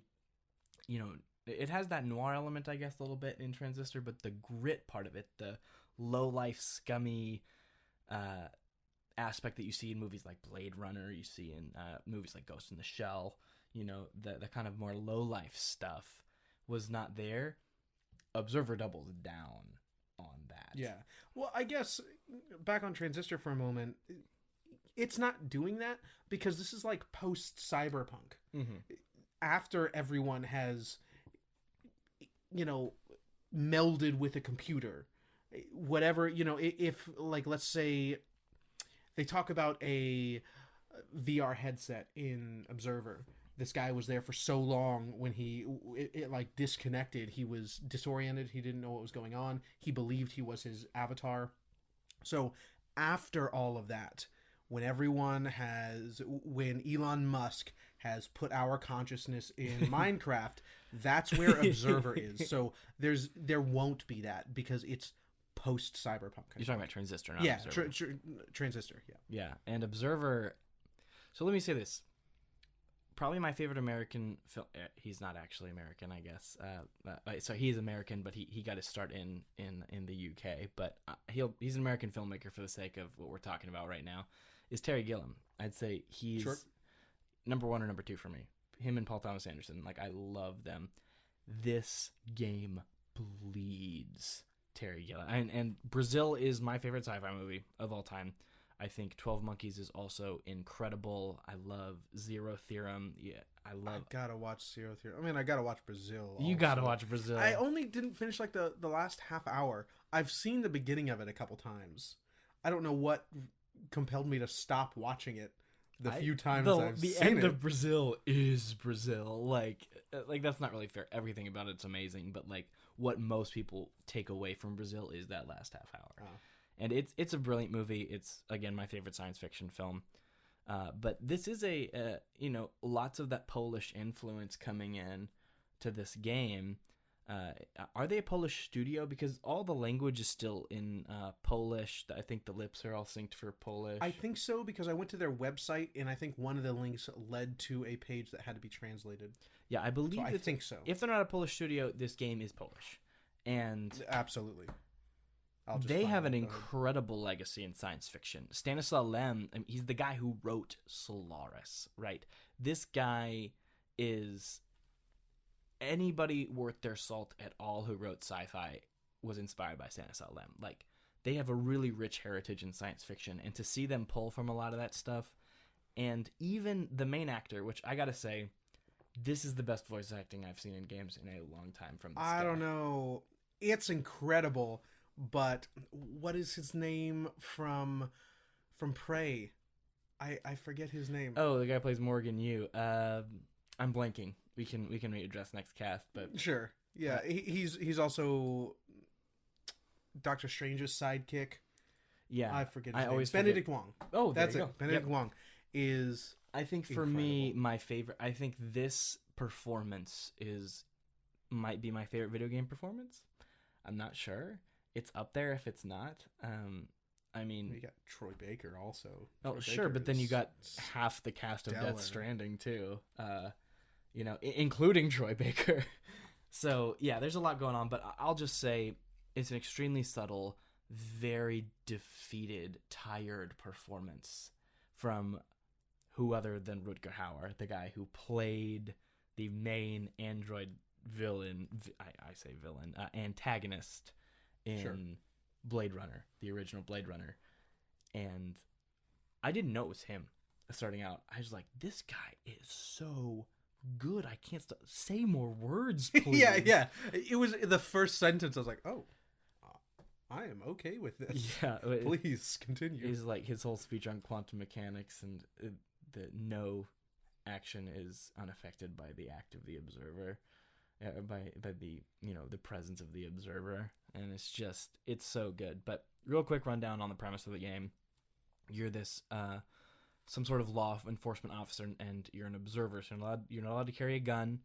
you know, it has that noir element, I guess, a little bit in Transistor, but the grit part of it, the low-life, scummy aspect that you see in movies like Blade Runner, you see in movies like Ghost in the Shell, you know, the kind of more low-life stuff was not there. Observer doubles down on that. Yeah. Well, I guess, back on Transistor for a moment, it's not doing that because this is like post-cyberpunk. Mm-hmm. After everyone has, you know, melded with a computer, whatever, you know, if, like, let's say they talk about a VR headset in Observer, this guy was there for so long. When it like disconnected, he was disoriented. He didn't know what was going on. He believed he was his avatar. So after all of that, when Elon Musk has put our consciousness in Minecraft, that's where Observer is. So there won't be that because it's post cyberpunk. You're talking about Transistor, not yeah, Observer. Transistor. Yeah, yeah, and Observer. So let me say this: probably my favorite American film. He's not actually American, I guess. So he's American, but he got his start in the UK. But he's an American filmmaker for the sake of what we're talking about right now. Is Terry Gilliam? I'd say he's number 1 or number 2 for me. Him and Paul Thomas Anderson, like I love them. This game bleeds Terry Gilliam, and Brazil is my favorite sci-fi movie of all time. I think 12 Monkeys is also incredible. I love Zero Theorem. Yeah, I gotta watch Zero Theorem. I mean, I gotta watch Brazil. Also. You gotta watch Brazil. I only didn't finish like the last half hour. I've seen the beginning of it a couple times. I don't know what compelled me to stop watching it the few times I've seen it. The end of Brazil is Brazil. Like that's not really fair. Everything about it's amazing, but like what most people take away from Brazil is that last half hour. Oh. And it's a brilliant movie. It's, again, my favorite science fiction film. But this is lots of that Polish influence coming in to this game. Are they a Polish studio? Because all the language is still in Polish. I think the lips are all synced for Polish. I think so, because I went to their website, and I think one of the links led to a page that had to be translated. Yeah, I believe I think so. If they're not a Polish studio, this game is Polish. And absolutely. They have an incredible legacy in science fiction. Stanislaw Lem, I mean, he's the guy who wrote Solaris, right? This guy is... Anybody worth their salt at all who wrote sci-fi was inspired by Stanislaw Lem. Like, they have a really rich heritage in science fiction, and to see them pull from a lot of that stuff, and even the main actor, which I gotta say, this is the best voice acting I've seen in games in a long time from this guy. I don't know. It's incredible. But what is his name from Prey? I forget his name. Oh, the guy who plays Morgan Yu. I'm blanking. We can readdress next cast, but sure. Yeah, he's also Doctor Strange's sidekick. Yeah, I forget his name. Benedict Wong. Oh, that's it. Benedict Wong is. I think for me, my favorite. I think this performance might be my favorite video game performance. I'm not sure. It's up there if it's not. I mean... You got Troy Baker also. Oh, Troy sure, Baker but then you got half the cast of stellar. Death Stranding, too. Including Troy Baker. So, yeah, there's a lot going on, but I'll just say it's an extremely subtle, very defeated, tired performance from who other than Rutger Hauer, the guy who played the main villain, antagonist in Blade Runner, the original Blade Runner. And I didn't know it was him starting out. I was like, this guy is so good. I can't say more words, please. yeah. It was the first sentence. I was like, oh, I am okay with this. Yeah. Please continue. He's like his whole speech on quantum mechanics and that no action is unaffected by the act of the observer. By the presence of the observer, and it's so good. But real quick rundown on the premise of the game: you're this some sort of law enforcement officer, and you're an observer. So you're not allowed to carry a gun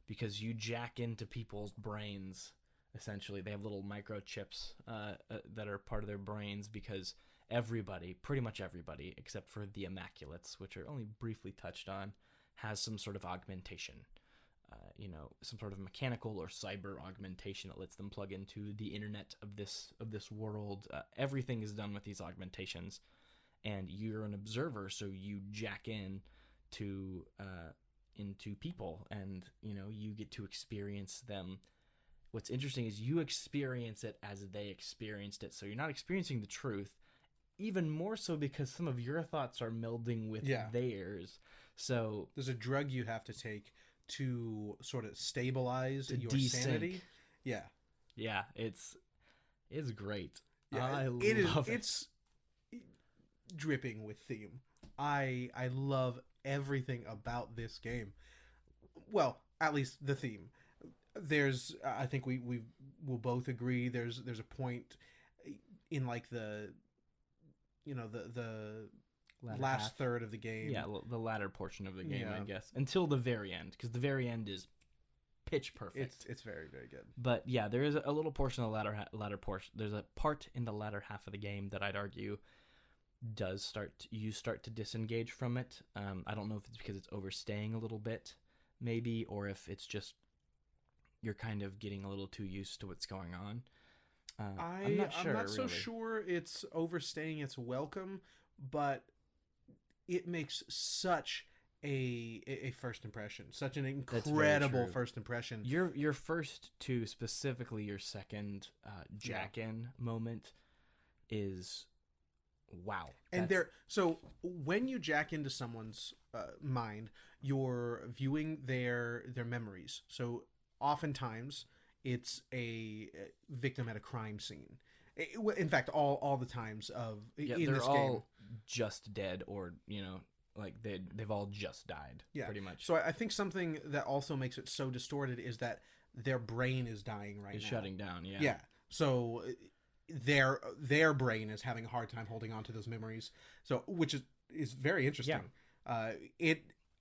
because you jack into people's brains. Essentially, they have little microchips that are part of their brains because pretty much everybody, except for the Immaculates, which are only briefly touched on, has some sort of augmentation. Some sort of mechanical or cyber augmentation that lets them plug into the internet of this world. Everything is done with these augmentations, and you're an observer, so you jack into people, and you get to experience them. What's interesting is you experience it as they experienced it, so you're not experiencing the truth. Even more so because some of your thoughts are melding with theirs. So there's a drug you have to take to sort of stabilize your sanity. Yeah. It's great. Yeah, I love it. It's dripping with theme. I love everything about this game. well, at least the theme. There's, I think we will both agree. There's a point in like the last half. third of the game. Yeah, the latter portion of the game, Yeah. I guess, until the very end, because the very end is pitch perfect. It's very, very good. But yeah, there is a little portion of the latter portion. There's a part in the latter half of the game that I'd argue you start to disengage from it. I don't know if it's because it's overstaying a little bit, maybe, or if it's just you're kind of getting a little too used to what's going on. I'm not sure. I'm not so sure it's overstaying its welcome, but it makes such a first impression, such an incredible first impression. Your first to specifically your second jack-in moment is wow. And so when you jack into someone's mind, you're viewing their memories. So oftentimes it's a victim at a crime scene. In fact, all the times in they're this all game, just dead, or like they've all just died. Yeah, pretty much. So I think something that also makes it so distorted is that their brain is dying right now. Shutting down. Yeah. Yeah. So their brain is having a hard time holding on to those memories. So which is very interesting. Yeah.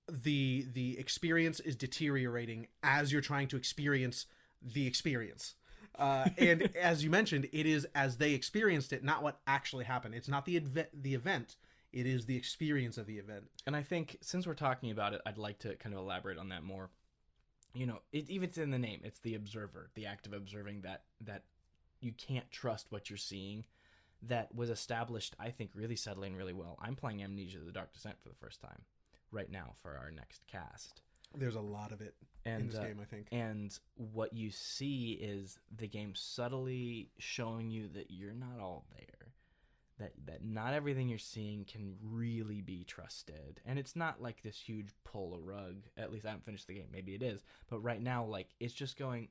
The experience is deteriorating as you're trying to experience the experience. And as you mentioned, it is as they experienced it, not what actually happened. It's not the event. It is the experience of the event. And I think since we're talking about it, I'd like to kind of elaborate on that more. It's in the name. It's the observer, the act of observing that you can't trust what you're seeing. That was established, I think, really subtly and really well. I'm playing Amnesia: The Dark Descent for the first time right now for our next cast. There's a lot of it in this game, I think. And what you see is the game subtly showing you that you're not all there. That not everything you're seeing can really be trusted. And it's not like this huge pull a rug. At least I haven't finished the game. Maybe it is. But right now, like, it's just going,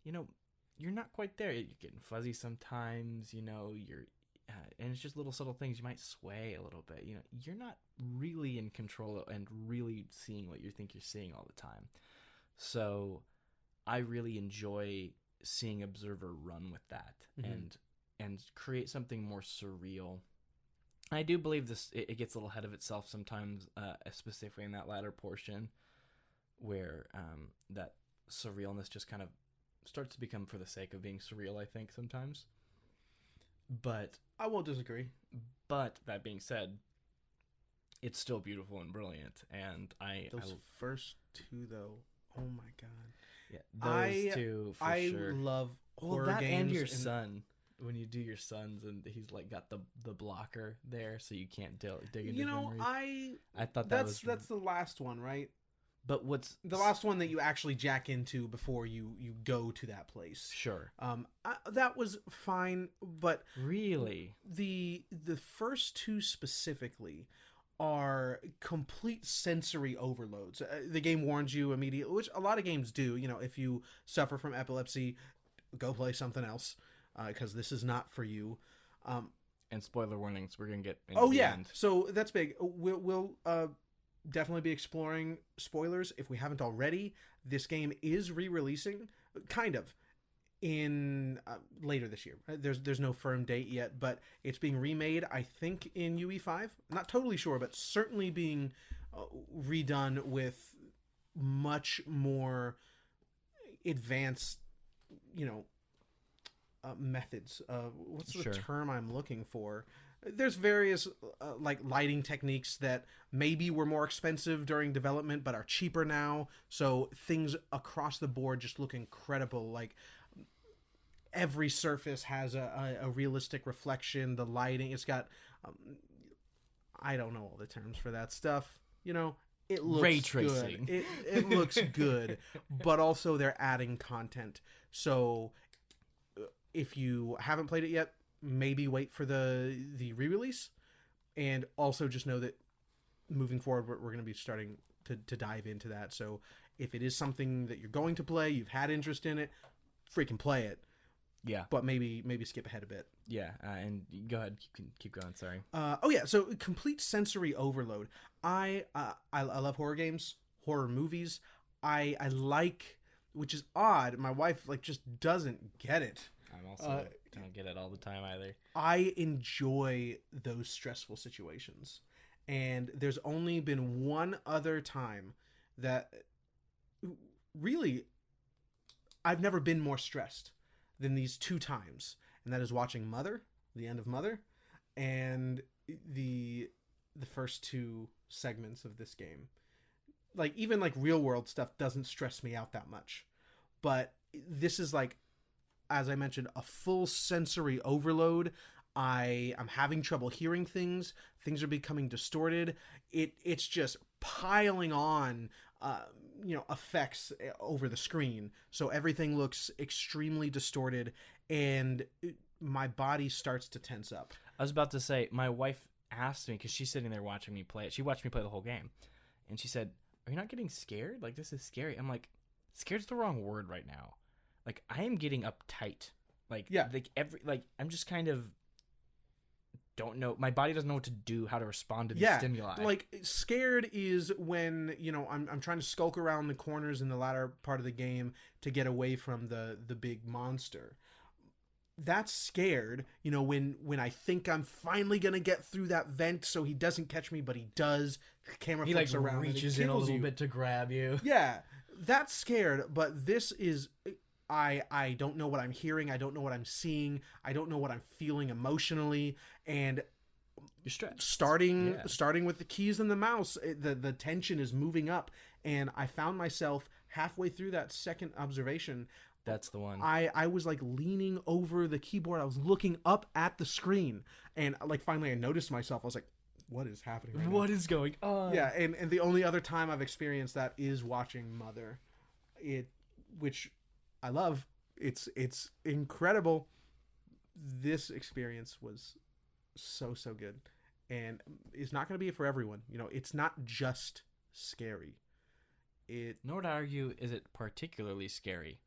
you're not quite there. You're getting fuzzy sometimes, and it's just little subtle things. You might sway a little bit. You're not really in control and really seeing what you think you're seeing all the time. So I really enjoy seeing Observer run with that and create something more surreal. I do believe it gets a little ahead of itself sometimes, specifically in that latter portion where that surrealness just kind of starts to become for the sake of being surreal, I think, sometimes. But I won't disagree. But that being said, it's still beautiful and brilliant. And those first two, though, oh my god, yeah, those two for sure. I love horror that games and your son. When you do your sons and he's like got the blocker there, so you can't dig into memories. I thought that's the last one, right? But what's the last one that you actually jack into before you go to that place? Sure. That was fine, but really, the first two specifically are complete sensory overloads. The game warns you immediately, which a lot of games do. If you suffer from epilepsy, go play something else because this is not for you. And spoiler warnings, we're gonna get into the end. So that's big. We'll definitely be exploring spoilers if we haven't already. This game is re-releasing, kind of, in later this year. There's no firm date yet, but it's being remade, I think, in UE5. Not totally sure, but certainly being redone with much more advanced, methods. What's the term I'm looking for? There's various like lighting techniques that maybe were more expensive during development but are cheaper now. So things across the board just look incredible. Like every surface has a realistic reflection. The lighting, it's got I don't know all the terms for that stuff. It looks ray tracing. Good. It looks good, but also they're adding content. So if you haven't played it yet, maybe wait for the re-release, and also just know that moving forward we're going to be starting to dive into that. So if it is something that you're going to play, you've had interest in it, freaking play it. Yeah, but maybe skip ahead a bit. Yeah, and go ahead, you can keep going. Sorry. So complete sensory overload. I love horror games, horror movies. I like, which is odd. My wife like just doesn't get it. I'm also don't get it all the time either. I enjoy those stressful situations. And there's only been one other time that really I've never been more stressed than these two times. And that is watching Mother, the end of Mother, and the first two segments of this game. Like even like real world stuff doesn't stress me out that much. But this is like, as I mentioned, a full sensory overload. I'm having trouble hearing things. Things are becoming distorted. It's just piling on, effects over the screen. So everything looks extremely distorted, and my body starts to tense up. I was about to say, my wife asked me, because she's sitting there watching me play it. She watched me play the whole game, and she said, "Are you not getting scared? Like, this is scary." I'm like, scared's the wrong word right now. Like, I am getting uptight. Like, yeah. I'm just kind of don't know. My body doesn't know what to do, how to respond to these stimuli. Like, scared is when, I'm trying to skulk around the corners in the latter part of the game to get away from the big monster. That's scared, when I think I'm finally going to get through that vent so he doesn't catch me, but he does. The camera flips around and reaches in a little bit to grab you. Yeah, that's scared, but this is... I don't know what I'm hearing. I don't know what I'm seeing. I don't know what I'm feeling emotionally. And you're stressed. Starting with the keys and the mouse, the tension is moving up. And I found myself halfway through that second observation. That's the one. I was like leaning over the keyboard. I was looking up at the screen. And like finally I noticed myself. I was like, what is happening right now? What is going on? Yeah, and the only other time I've experienced that is watching Mother. Which I love. It's incredible. This experience was so good, and it's not going to be for everyone. It's not just scary. Nor to argue, is it particularly scary?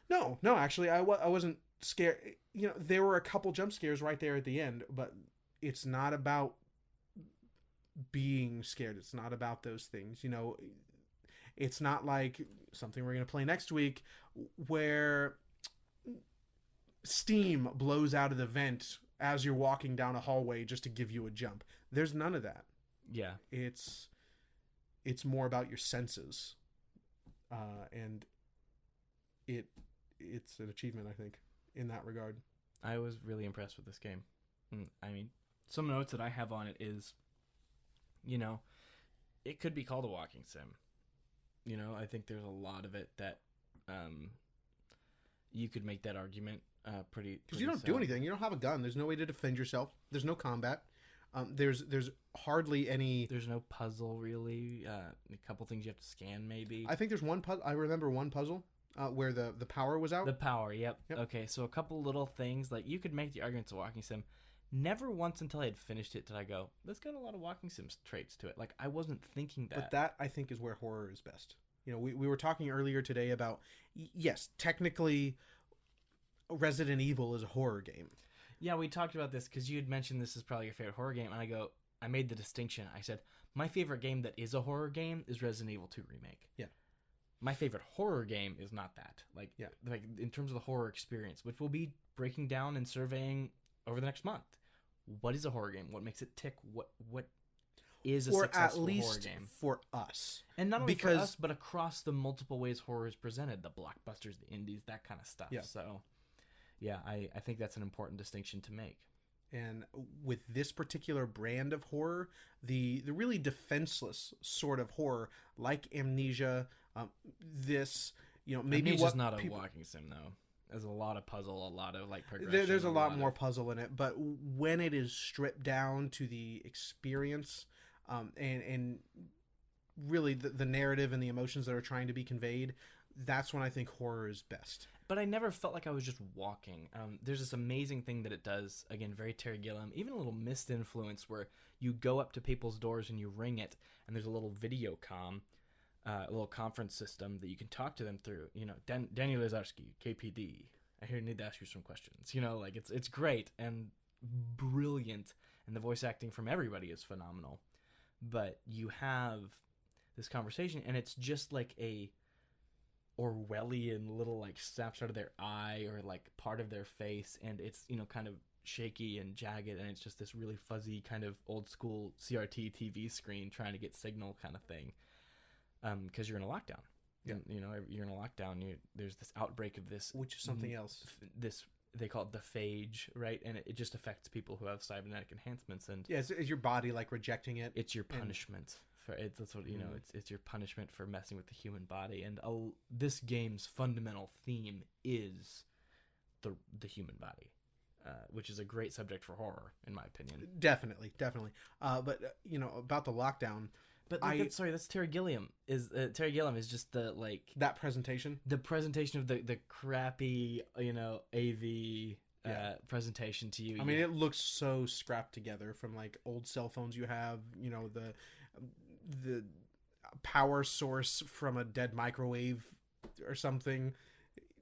No, actually, I wasn't scared. There were a couple jump scares right there at the end, but it's not about being scared. It's not about those things. It's not like something we're going to play next week where steam blows out of the vent as you're walking down a hallway just to give you a jump. There's none of that. Yeah. It's more about your senses. And it's an achievement, I think, in that regard. I was really impressed with this game. I mean, some notes that I have on it is, it could be called a walking sim. I think there's a lot of it that you could make that argument pretty. Because you don't do anything. You don't have a gun. There's no way to defend yourself. There's no combat. There's hardly any. There's no puzzle really. A couple things you have to scan maybe. I think there's one puzzle. I remember one puzzle where the power was out. The power. Yep. Okay. So a couple little things like you could make the argument to walking sim. Never once until I had finished it did I go, that's got a lot of walking sim traits to it. Like, I wasn't thinking that. But that, I think, is where horror is best. We were talking earlier today about, yes, technically, Resident Evil is a horror game. Yeah, we talked about this because you had mentioned this is probably your favorite horror game. And I made the distinction. I said, my favorite game that is a horror game is Resident Evil 2 Remake. Yeah. My favorite horror game is not that. Like in terms of the horror experience, which we'll be breaking down and surveying over the next month. What is a horror game? What makes it tick? What is a successful horror game? For us. And not only for us, but across the multiple ways horror is presented. The blockbusters, the indies, that kind of stuff. Yeah. So, yeah, I think that's an important distinction to make. And with this particular brand of horror, the really defenseless sort of horror, like Amnesia, maybe Amnesia's not a walking sim, though. There's a lot of puzzle, a lot of progression. There's a lot more puzzle in it, but when it is stripped down to the experience, and really the narrative and the emotions that are trying to be conveyed, that's when I think horror is best. But I never felt like I was just walking. There's this amazing thing that it does, again, very Terry Gilliam, even a little Mist influence, where you go up to people's doors and you ring it, and there's a little video comm. A little conference system that you can talk to them through. Daniel Lazarski, KPD. I hear you need to ask you some questions. It's great and brilliant, and the voice acting from everybody is phenomenal. But you have this conversation, and it's just like a Orwellian little like snaps out of their eye or like part of their face, and it's kind of shaky and jagged, and it's just this really fuzzy kind of old school CRT TV screen trying to get signal kind of thing, because you're in a lockdown. Yeah. You're in a lockdown. There's this outbreak of this, which is something else. This, they call it the phage, right? And it just affects people who have cybernetic enhancements. And yeah, is your body like rejecting it? It's your punishment for it. That's what It's your punishment for messing with the human body. And this game's fundamental theme is the human body, which is a great subject for horror, in my opinion. Definitely. But about the lockdown. But that's Terry Gilliam. Terry Gilliam is just that presentation. The presentation of the crappy AV presentation to you. I mean, it looks so scrapped together from like old cell phones you have. The power source from a dead microwave or something.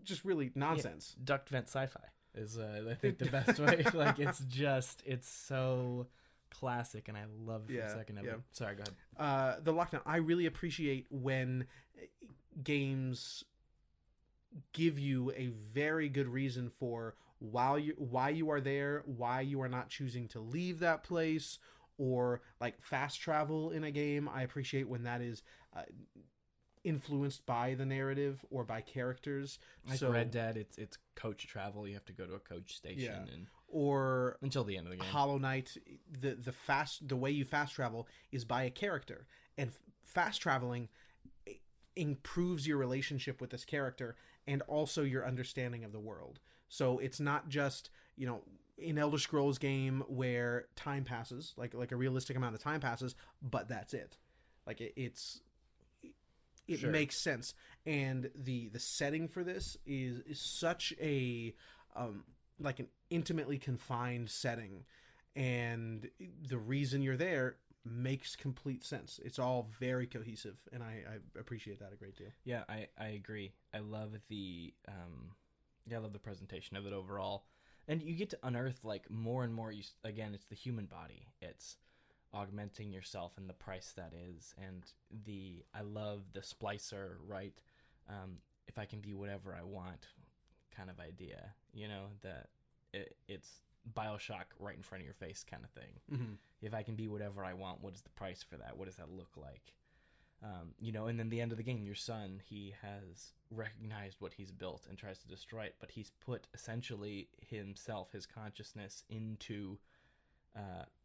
Just really nonsense. Yeah. Duct vent sci-fi is I think the best way. Like it's so classic, and I love the second of it. Sorry, go ahead. The lockdown. I really appreciate when games give you a very good reason for why you are there, why you are not choosing to leave that place, or like fast travel in a game. I appreciate when that is influenced by the narrative or by characters. Like Red Dead, it's coach travel. You have to go to a coach station or until the end of the game. Hollow Knight, the way you fast travel is by a character, and fast traveling improves your relationship with this character and also your understanding of the world. So it's not just in Elder Scrolls game where time passes, like a realistic amount of time passes, but that's it. Like it sure. makes sense, and the setting for this is such a like an intimately confined setting, and the reason you're there makes complete sense. It's all very cohesive, and I appreciate that a great deal. Yeah, I agree. I love I love the presentation of it overall, and you get to unearth like more and more. Again, it's the human body. It's augmenting yourself and the price that is, and I love the splicer, right? If I can be whatever I want kind of idea, that it's BioShock right in front of your face kind of thing. Mm-hmm. If I can be whatever I want, what is the price for that? What does that look like? And then the end of the game, your son, he has recognized what he's built and tries to destroy it, but he's put essentially himself, his consciousness, into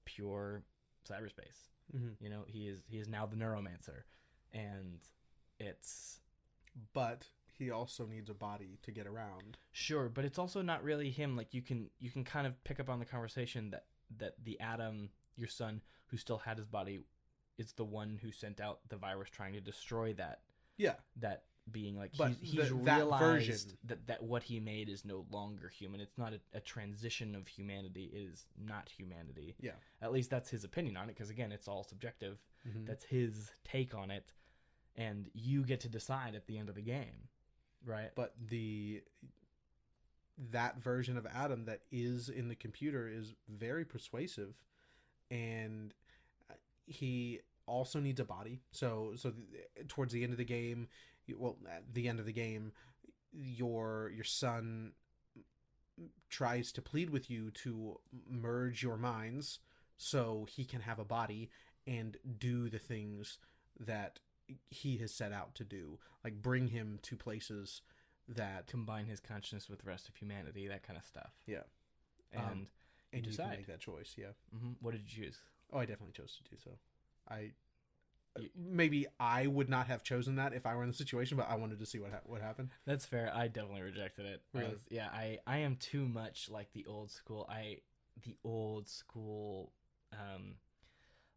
pure cyberspace. Mm-hmm. He is now the neuromancer, and but he also needs a body to get around. Sure, but it's also not really him. Like you can kind of pick up on the conversation that the Adam, your son, who still had his body, is the one who sent out the virus trying to destroy that. Yeah. That being like but he's that realized version. that what he made is no longer human. It's not a transition of humanity. It is not humanity. Yeah. At least that's his opinion on it, because again, it's all subjective. Mm-hmm. That's his take on it, and you get to decide at the end of the game, right? But that version of Adam that is in the computer is very persuasive, and he also needs a body. So towards the end of the game, at the end of the game, your son tries to plead with you to merge your minds so he can have a body and do the things that he has set out to do, like bring him to places that combine his consciousness with the rest of humanity, that kind of stuff. Yeah. And you decide. You can make that choice. Yeah. Mm-hmm. What did you choose? Oh, I definitely chose to do so. Maybe I would not have chosen that if I were in the situation, but I wanted to see what happened. That's fair. I definitely rejected it. Really? I am too much like the old school.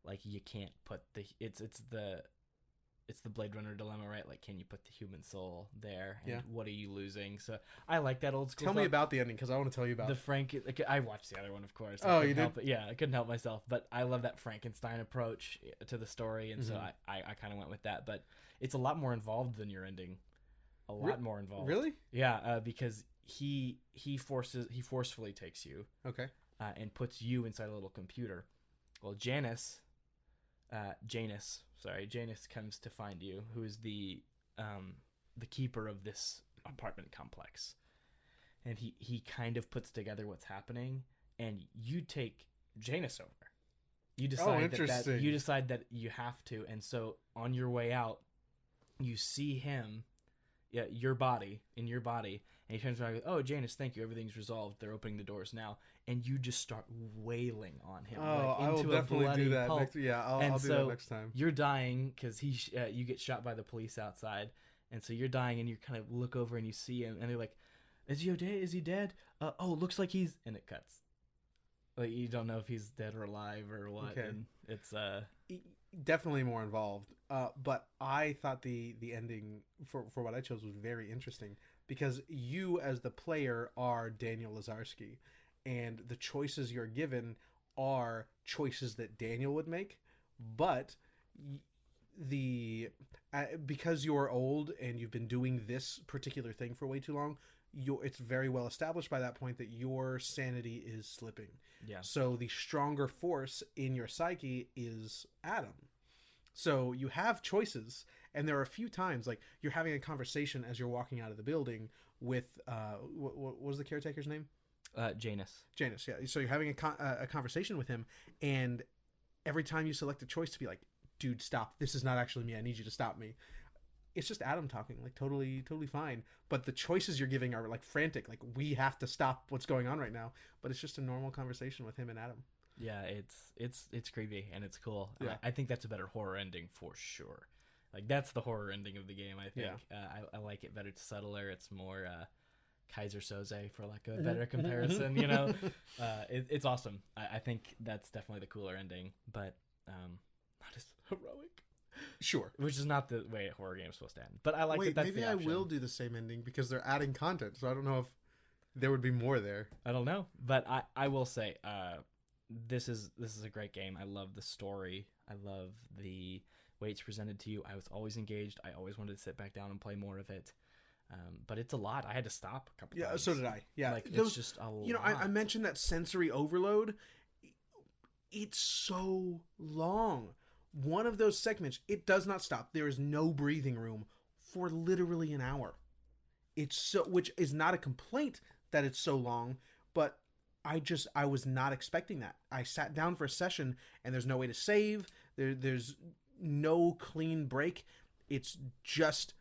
Like you can't put it's the Blade Runner dilemma, right? Like, can you put the human soul there? And what are you losing? So I like that old school. Tell me about the ending, because I want to tell you about the Frank. Like, I watched the other one, of course. You did? Yeah, I couldn't help myself. But I love that Frankenstein approach to the story, and so I kind of went with that. But it's a lot more involved than your ending. A lot more involved. Really? Yeah, because he forcefully takes you. Okay. And puts you inside a little computer. Well, Janus comes to find you, who is the the keeper of this apartment complex, and he kind of puts together what's happening, and you take Janus over. You decide that you decide that you have to, and so on your way out, you see him, your body, and he turns around and goes, "Oh, Janus, thank you. Everything's resolved. They're opening the doors now." And you just start wailing on him. Oh, I will definitely do that. I'll do that next time. You're dying because you get shot by the police outside, and so you're dying, and you kind of look over and you see him, and they're like, "Is he okay? Is he dead? Oh, looks like he's..." And it cuts. Like, you don't know if he's dead or alive or what. Okay. And it's definitely more involved. But I thought the ending for what I chose was very interesting, because you as the player are Daniel Lazarski, and the choices you're given are choices that Daniel would make, but because you're old and you've been doing this particular thing for way too long, it's very well established by that point that your sanity is slipping. Yeah. So the stronger force in your psyche is Adam. So you have choices, and there are a few times, like, you're having a conversation as you're walking out of the building with what was the caretaker's name? Janus, yeah. So you're having a conversation with him, and every time you select a choice to be like, "Dude, stop! This is not actually me. I need you to stop me." It's just Adam talking, like, totally fine. But the choices you're giving are like frantic, like, we have to stop what's going on right now. But it's just a normal conversation with him and Adam. Yeah, it's creepy and it's cool. Yeah. I think that's a better horror ending for sure. Like, that's the horror ending of the game, I think. Yeah. I like it better. It's subtler. It's more Kaiser Soze, for like a better comparison, you know? It's awesome. I think that's definitely the cooler ending, but not as heroic. Sure. Which is not the way a horror game is supposed to end. But I like that that's maybe the option. I will do the same ending because they're adding content, so I don't know if there would be more there. I don't know. But I will say, this is a great game. I love the story. I love the way it's presented to you. I was always engaged. I always wanted to sit back down and play more of it. But it's a lot. I had to stop a couple times. Yeah, so did I. Yeah. Like, it's just a lot. You know, I mentioned that sensory overload. It's so long. One of those segments, it does not stop. There is no breathing room for literally an hour. Which is not a complaint that it's so long, but I was not expecting that. I sat down for a session and there's no way to save. There's no clean break. It's just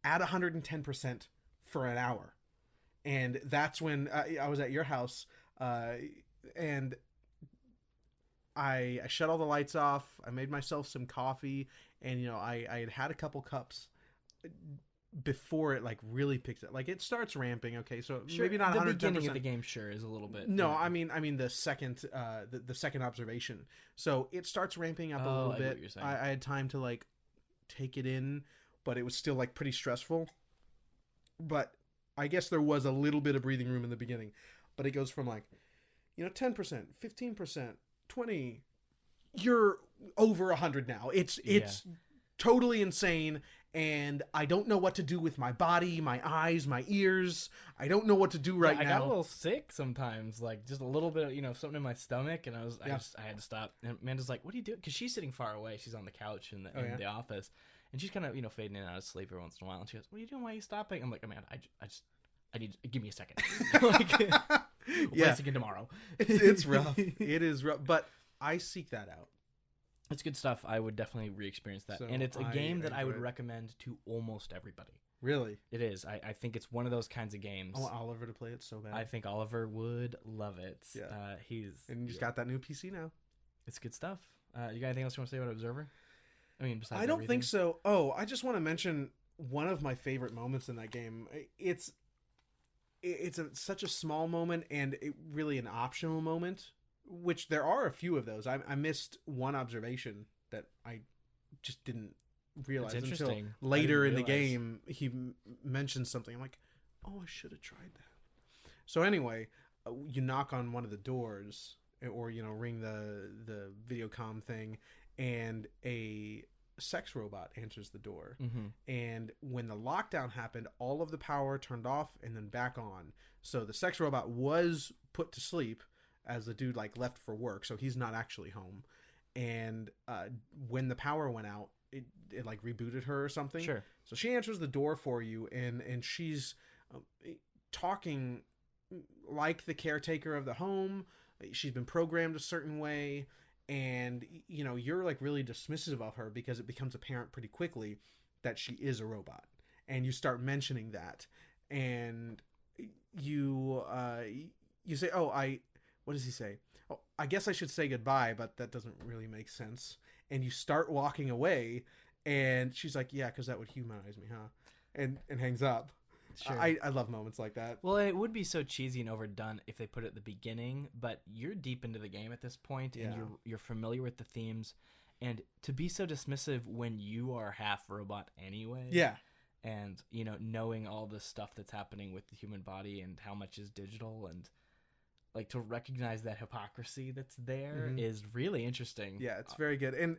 at 110% for an hour. And that's when I was at your house, and I shut all the lights off. I made myself some coffee, and, you know, I had a couple cups before it, like, really picks up. Like, it starts ramping. Okay, so sure, maybe not 110%. The beginning of the game, sure, is a little bit. No, yeah. I mean the second the second observation. So it starts ramping up a little bit. What you're saying. I had time to, like, take it in, but it was still, like, pretty stressful. But I guess there was a little bit of breathing room in the beginning. But it goes from, like, you know, 10%, 15%, 20. You're over 100 now. It's totally insane, and I don't know what to do with my body, my eyes, my ears. I don't know what to do right now. I got a little sick sometimes, like, just a little bit of, you know, something in my stomach, and I had to stop. And Amanda's like, "What are you doing?" Because she's sitting far away. She's on the couch in the office, and she's kind of, you know, fading in and out of sleep every once in a while. And she goes, "What are you doing? Why are you stopping?" I'm like, "Amanda, I need, give me a second." Like, we'll play this again tomorrow. It's rough. It is rough, but I seek that out. It's good stuff. I would definitely re-experience that. So and it's a game that I would recommend to almost everybody. Really? It is. I think it's one of those kinds of games. I want Oliver to play it so bad. I think Oliver would love it. Yeah. And he's got that new PC now. It's good stuff. You got anything else you want to say about Observer? I mean, besides I don't think so. Oh, I just want to mention one of my favorite moments in that game. It's such a small moment, and really an optional moment, which there are a few of those. I missed one observation that I just didn't realize until later in the game. He mentioned something. I'm like, oh, I should have tried that. So anyway, you knock on one of the doors, or, you know, ring the video comm thing, and a sex robot answers the door. Mm-hmm. And when the lockdown happened, all of the power turned off and then back on. So the sex robot was put to sleep as the dude, like, left for work, so he's not actually home. And when the power went out, it like rebooted her or something. Sure. So she answers the door for you, and she's talking like the caretaker of the home. She's been programmed a certain way, and you're like really dismissive of her because it becomes apparent pretty quickly that she is a robot, and you start mentioning that, and you say, what does he say? Oh, I guess I should say goodbye, but that doesn't really make sense. And you start walking away, and she's like, yeah, because that would humanize me, huh? And hangs up. Sure. I love moments like that. Well, it would be so cheesy and overdone if they put it at the beginning, but you're deep into the game at this point, and you're familiar with the themes, and to be so dismissive when you are half robot anyway. Yeah. And, knowing all the stuff that's happening with the human body and how much is digital, and like to recognize that hypocrisy that's there is really interesting. Yeah, it's very good. And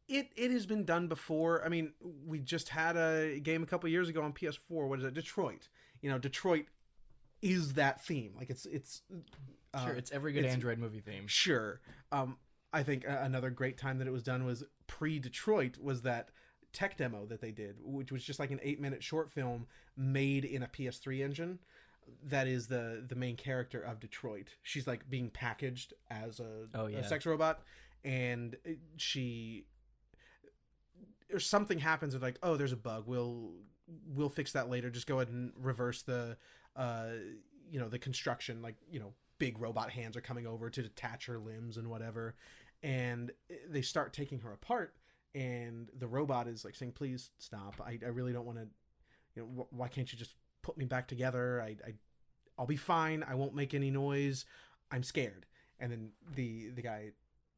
it has been done before. I mean, we just had a game a couple years ago on PS4. What is it? Detroit. Detroit is that theme. Like it's sure, it's every good Android movie theme. Sure. I think another great time that it was done was pre-Detroit was that tech demo that they did, which was just like an 8-minute short film made in a PS3 engine. That is the main character of Detroit. She's like being packaged as a sex robot, and or something happens and like, oh, there's a bug. We'll fix that later. Just go ahead and reverse the the construction. Like, big robot hands are coming over to detach her limbs and whatever, and they start taking her apart. And the robot is like saying, please stop. I really don't want to, why can't you just put me back together? I'll be fine. I won't make any noise. I'm scared. And then the guy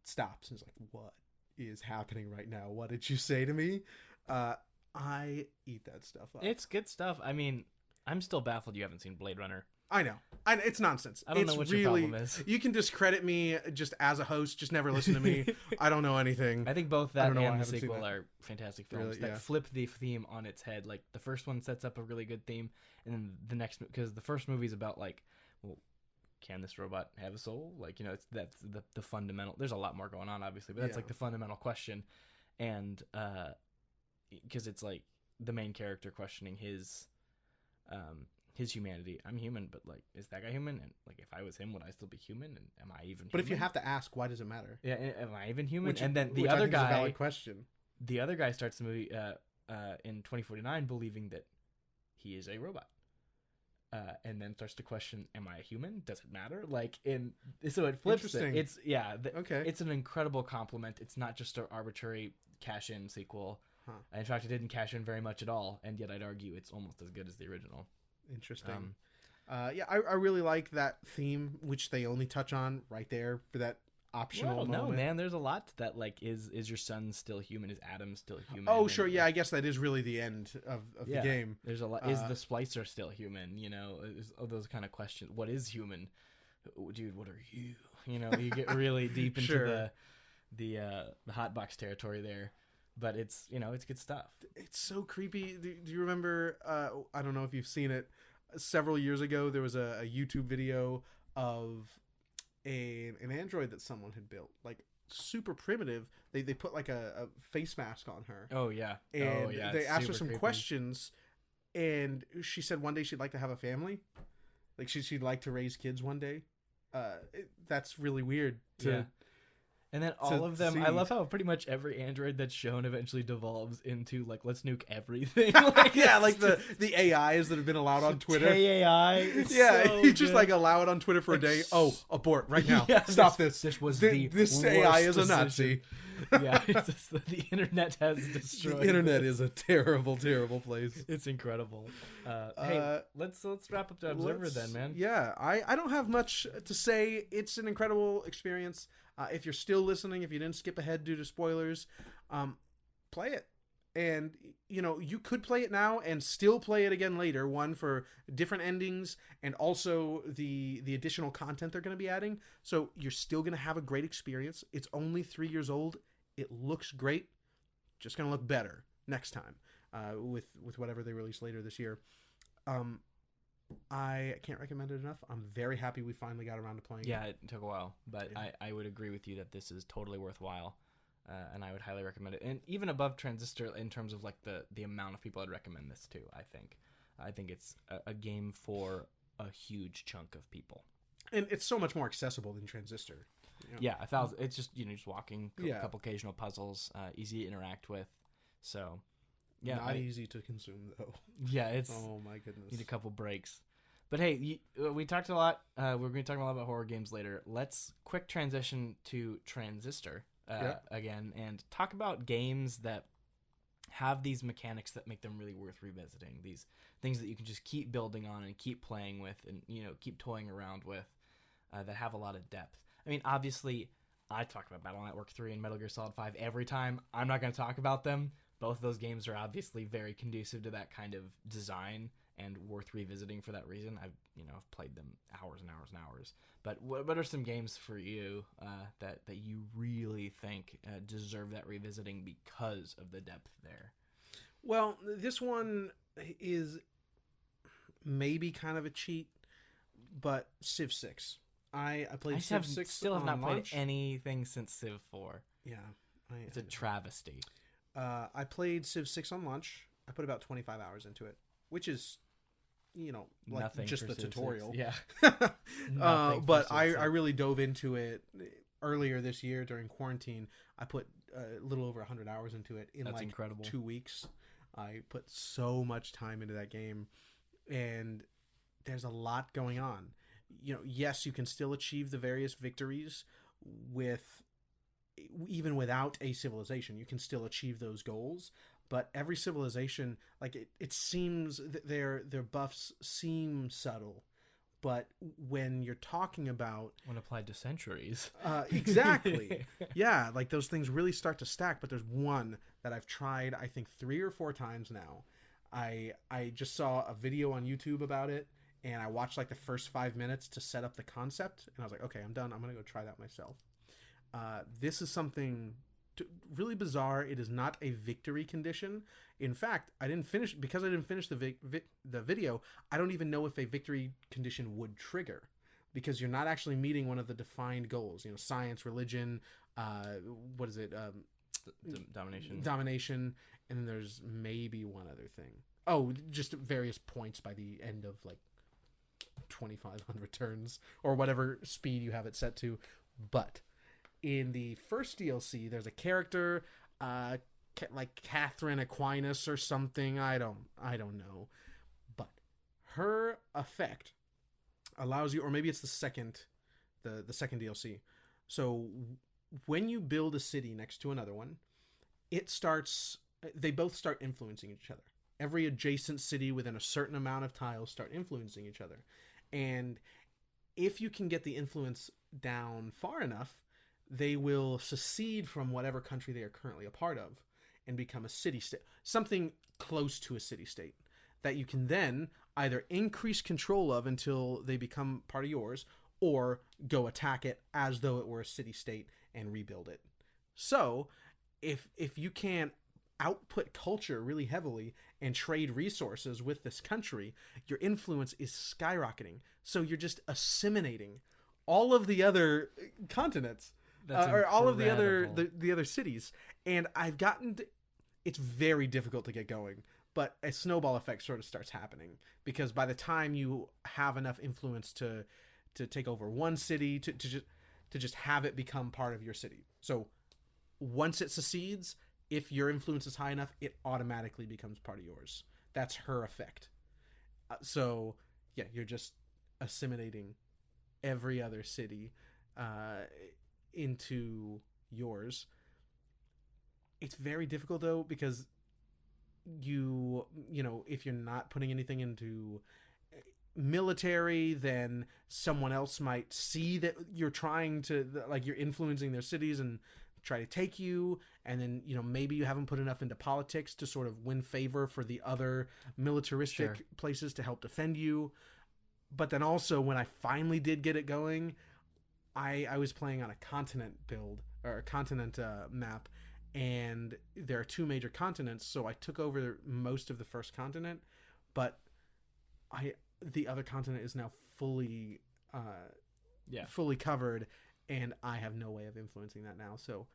stops and is like, what is happening right now? What did you say to me? I eat that stuff up. It's good stuff. I mean, I'm still baffled you haven't seen Blade Runner. I know. It's nonsense. I don't know what your problem is. You can discredit me just as a host. Just never listen to me. I don't know anything. I think both that and the sequel are fantastic films really, that flip the theme on its head. Like, the first one sets up a really good theme, and then the next, because the first movie is about like, well, can this robot have a soul? Like, that's the fundamental. There's a lot more going on, obviously, but that's like the fundamental question, and because it's like the main character questioning his humanity. I'm human, but like, is that guy human? And like, if I was him, would I still be human? And am I even human? But if you have to ask, why does it matter? Yeah, am I even human? And then the other guy, is a valid question. The other guy starts the movie in 2049 believing that he is a robot. And then starts to question, am I a human? Does it matter? Like, so it flips it. It's, okay. It's an incredible compliment. It's not just an arbitrary cash-in sequel. Huh. In fact, it didn't cash in very much at all, and yet I'd argue it's almost as good as the original. Interesting. I really like that theme, which they only touch on right there for that optional moment. No, man, there's a lot to that. Like, is your son still human? Is Adam still human? Oh, sure, yeah, I guess that is really the end of the game. There's a lot. Is the splicer still human? Those kind of questions. What is human? Dude, what are you? You get really deep into the hotbox territory there. But it's good stuff. It's so creepy. Do you remember? I don't know if you've seen it. Several years ago, there was a YouTube video of an android that someone had built, like super primitive. They put like a face mask on her. Oh yeah. And they asked her some questions, and she said one day she'd like to have a family, like she'd like to raise kids one day. That's really weird. And then all of them, I love how pretty much every android that's shown eventually devolves into, like, let's nuke everything. Like, like the AIs that have been allowed on Twitter. AI. You just, like, allow it on Twitter for a day. Oh, abort right now. Stop this. This AI is a Nazi. It's just the internet has destroyed. The internet is a terrible, terrible place. It's incredible. Hey, let's wrap up the Observer then, man. Yeah, I don't have much to say. It's an incredible experience. If you're still listening, if you didn't skip ahead due to spoilers, play it. And, you could play it now and still play it again later. One, for different endings, and also the additional content they're going to be adding. So you're still going to have a great experience. It's only 3 years old. It looks great. Just going to look better next time with whatever they release later this year. I can't recommend it enough. I'm very happy we finally got around to playing it. Yeah, it took a while, but I would agree with you that this is totally worthwhile. and I would highly recommend it. And even above Transistor in terms of like the amount of people I'd recommend this to, I think it's a game for a huge chunk of people. And it's so much more accessible than Transistor. You know? Yeah, 1,000. It's just just walking, Yeah. a couple occasional puzzles, easy to interact with. So, yeah, Not easy to consume though. Yeah, it's Oh my goodness. need a couple breaks. But hey, we talked a lot. We're going to talk a lot about horror games later. Let's quick transition to Transistor again and talk about games that have these mechanics that make them really worth revisiting. These things that you can just keep building on and keep playing with and keep toying around with that have a lot of depth. I mean, obviously, I talk about Battle Network 3 and Metal Gear Solid 5 every time. I'm not going to talk about them. Both of those games are obviously very conducive to that kind of design and worth revisiting for that reason. I've played them hours and hours and hours. But what are some games for you that you really think deserve that revisiting because of the depth there? Well, this one is maybe kind of a cheat, but Civ 6. I played Civ 6 still have not launch. played anything since Civ 4. Yeah. It's a travesty. I played Civ 6 on launch. I put about 25 hours into it, which is, like Nothing just the for Civ 6. tutorial. Yeah. But I really dove into it earlier this year during quarantine. I put a little over 100 hours into it in That's incredible. 2 weeks. I put so much time into that game, and there's a lot going on. Yes, you can still achieve the various victories even without a civilization. You can still achieve those goals, but every civilization, like it seems that their buffs seem subtle, but when you're talking about when applied to centuries, exactly, yeah, like those things really start to stack. But there's one that I've tried, I think 3 or 4 times now. I just saw a video on YouTube about it, and I watched like the first 5 minutes to set up the concept, and I was like, okay, I'm done. I'm gonna go try that myself. This is something really bizarre. It is not a victory condition. In fact, I didn't finish the video. I don't even know if a victory condition would trigger, because you're not actually meeting one of the defined goals. Science, religion, what is it? Domination, and then there's maybe one other thing. Oh, just various points by the end of like 2,500 turns or whatever speed you have it set to. But in the first DLC, there's a character like Catherine Aquinas or something. I don't know, but her effect allows you, or maybe it's the second DLC. So when you build a city next to another one, they both start influencing each other. Every adjacent city within a certain amount of tiles start influencing each other. And if you can get the influence down far enough, they will secede from whatever country they are currently a part of and become a city-state, something close to a city-state that you can then either increase control of until they become part of yours, or go attack it as though it were a city-state and rebuild it. So if you can output culture really heavily and trade resources with this country, your influence is skyrocketing. So you're just assimilating all of the other continents, or all of the other cities. And I've gotten it's very difficult to get going, but a snowball effect sort of starts happening, because by the time you have enough influence to take over one city, to just have it become part of your city. So once it secedes, if your influence is high enough, it automatically becomes part of yours. That's her effect. So yeah, you're just assimilating every other city into yours. It's very difficult though, because you know, if you're not putting anything into military, then someone else might see that you're trying to, like, you're influencing their cities and try to take you, and then maybe you haven't put enough into politics to sort of win favor for the other militaristic places to help defend you. But then also, when I finally did get it going, I was playing on a continent build, or a continent map, and there are 2 major continents, so I took over most of the first continent, but the other continent is now fully covered, and I have no way of influencing that now. So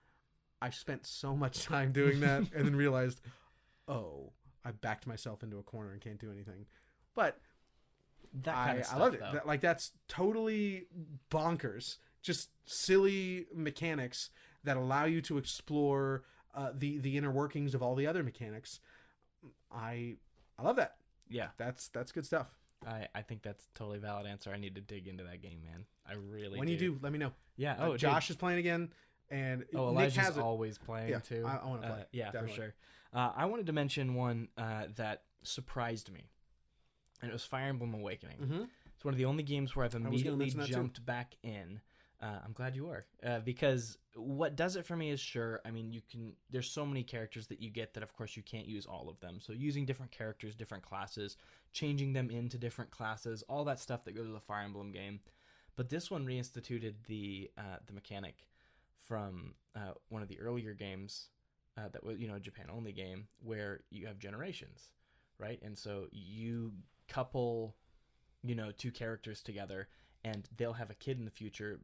I spent so much time doing that and then realized, oh, I backed myself into a corner and can't do anything. But That kind of stuff, I loved it. though. Like, that's totally bonkers. Just silly mechanics that allow you to explore the inner workings of all the other mechanics. I love that. Yeah. That's good stuff. I think that's a totally valid answer. I need to dig into that game, man. I really When you do, let me know. Yeah. Josh is playing again, and Nick Elijah's has it. always playing too. I want to play. Yeah, definitely. for sure. I wanted to mention one that surprised me, and it was Fire Emblem Awakening. Mm-hmm. It's one of the only games where I've immediately mention that too. jumped back in. I'm glad you are, because what does it for me is, sure, I mean, there's so many characters that you get that, of course, you can't use all of them. So using different characters, different classes, changing them into different classes, all that stuff that goes with a Fire Emblem game. But this one reinstituted the mechanic from one of the earlier games that was, a Japan-only game, where you have generations, right? And so you couple, two characters together, and they'll have a kid in the future,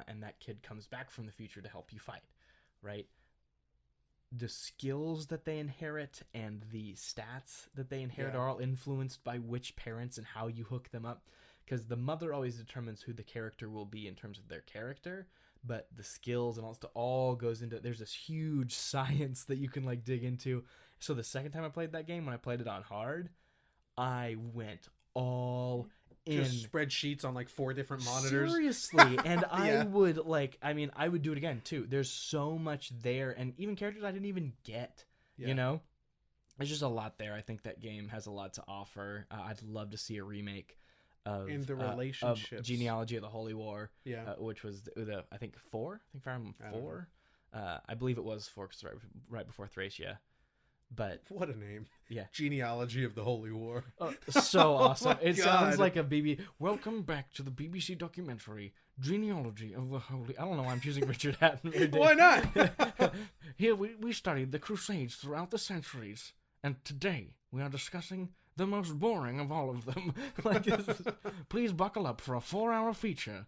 and that kid comes back from the future to help you fight, right? The skills that they inherit and the stats that they inherit are all influenced by which parents and how you hook them up, because the mother always determines who the character will be in terms of their character, but the skills and all goes into, there's this huge science that you can like dig into. So the second time I played that game, when I played it on hard, I went all in. Just spreadsheets on like 4 different monitors. Seriously. And I would I would do it again too. There's so much there, and even characters I didn't even get, There's just a lot there. I think that game has a lot to offer. I'd love to see a remake of And the relationships. of Genealogy of the Holy War, Yeah. which was I think 4. I think Fire Emblem 4. I believe it was 4, 'cause right before Thracia. But What a name. Yeah. Genealogy of the Holy War. So awesome. my It sounds God. like a Welcome back to the BBC documentary, Genealogy of the Holy... I don't know why I'm choosing Richard Attenborough. Why not? Here we studied the Crusades throughout the centuries, and today we are discussing the most boring of all of them. Please buckle up for a 4-hour feature.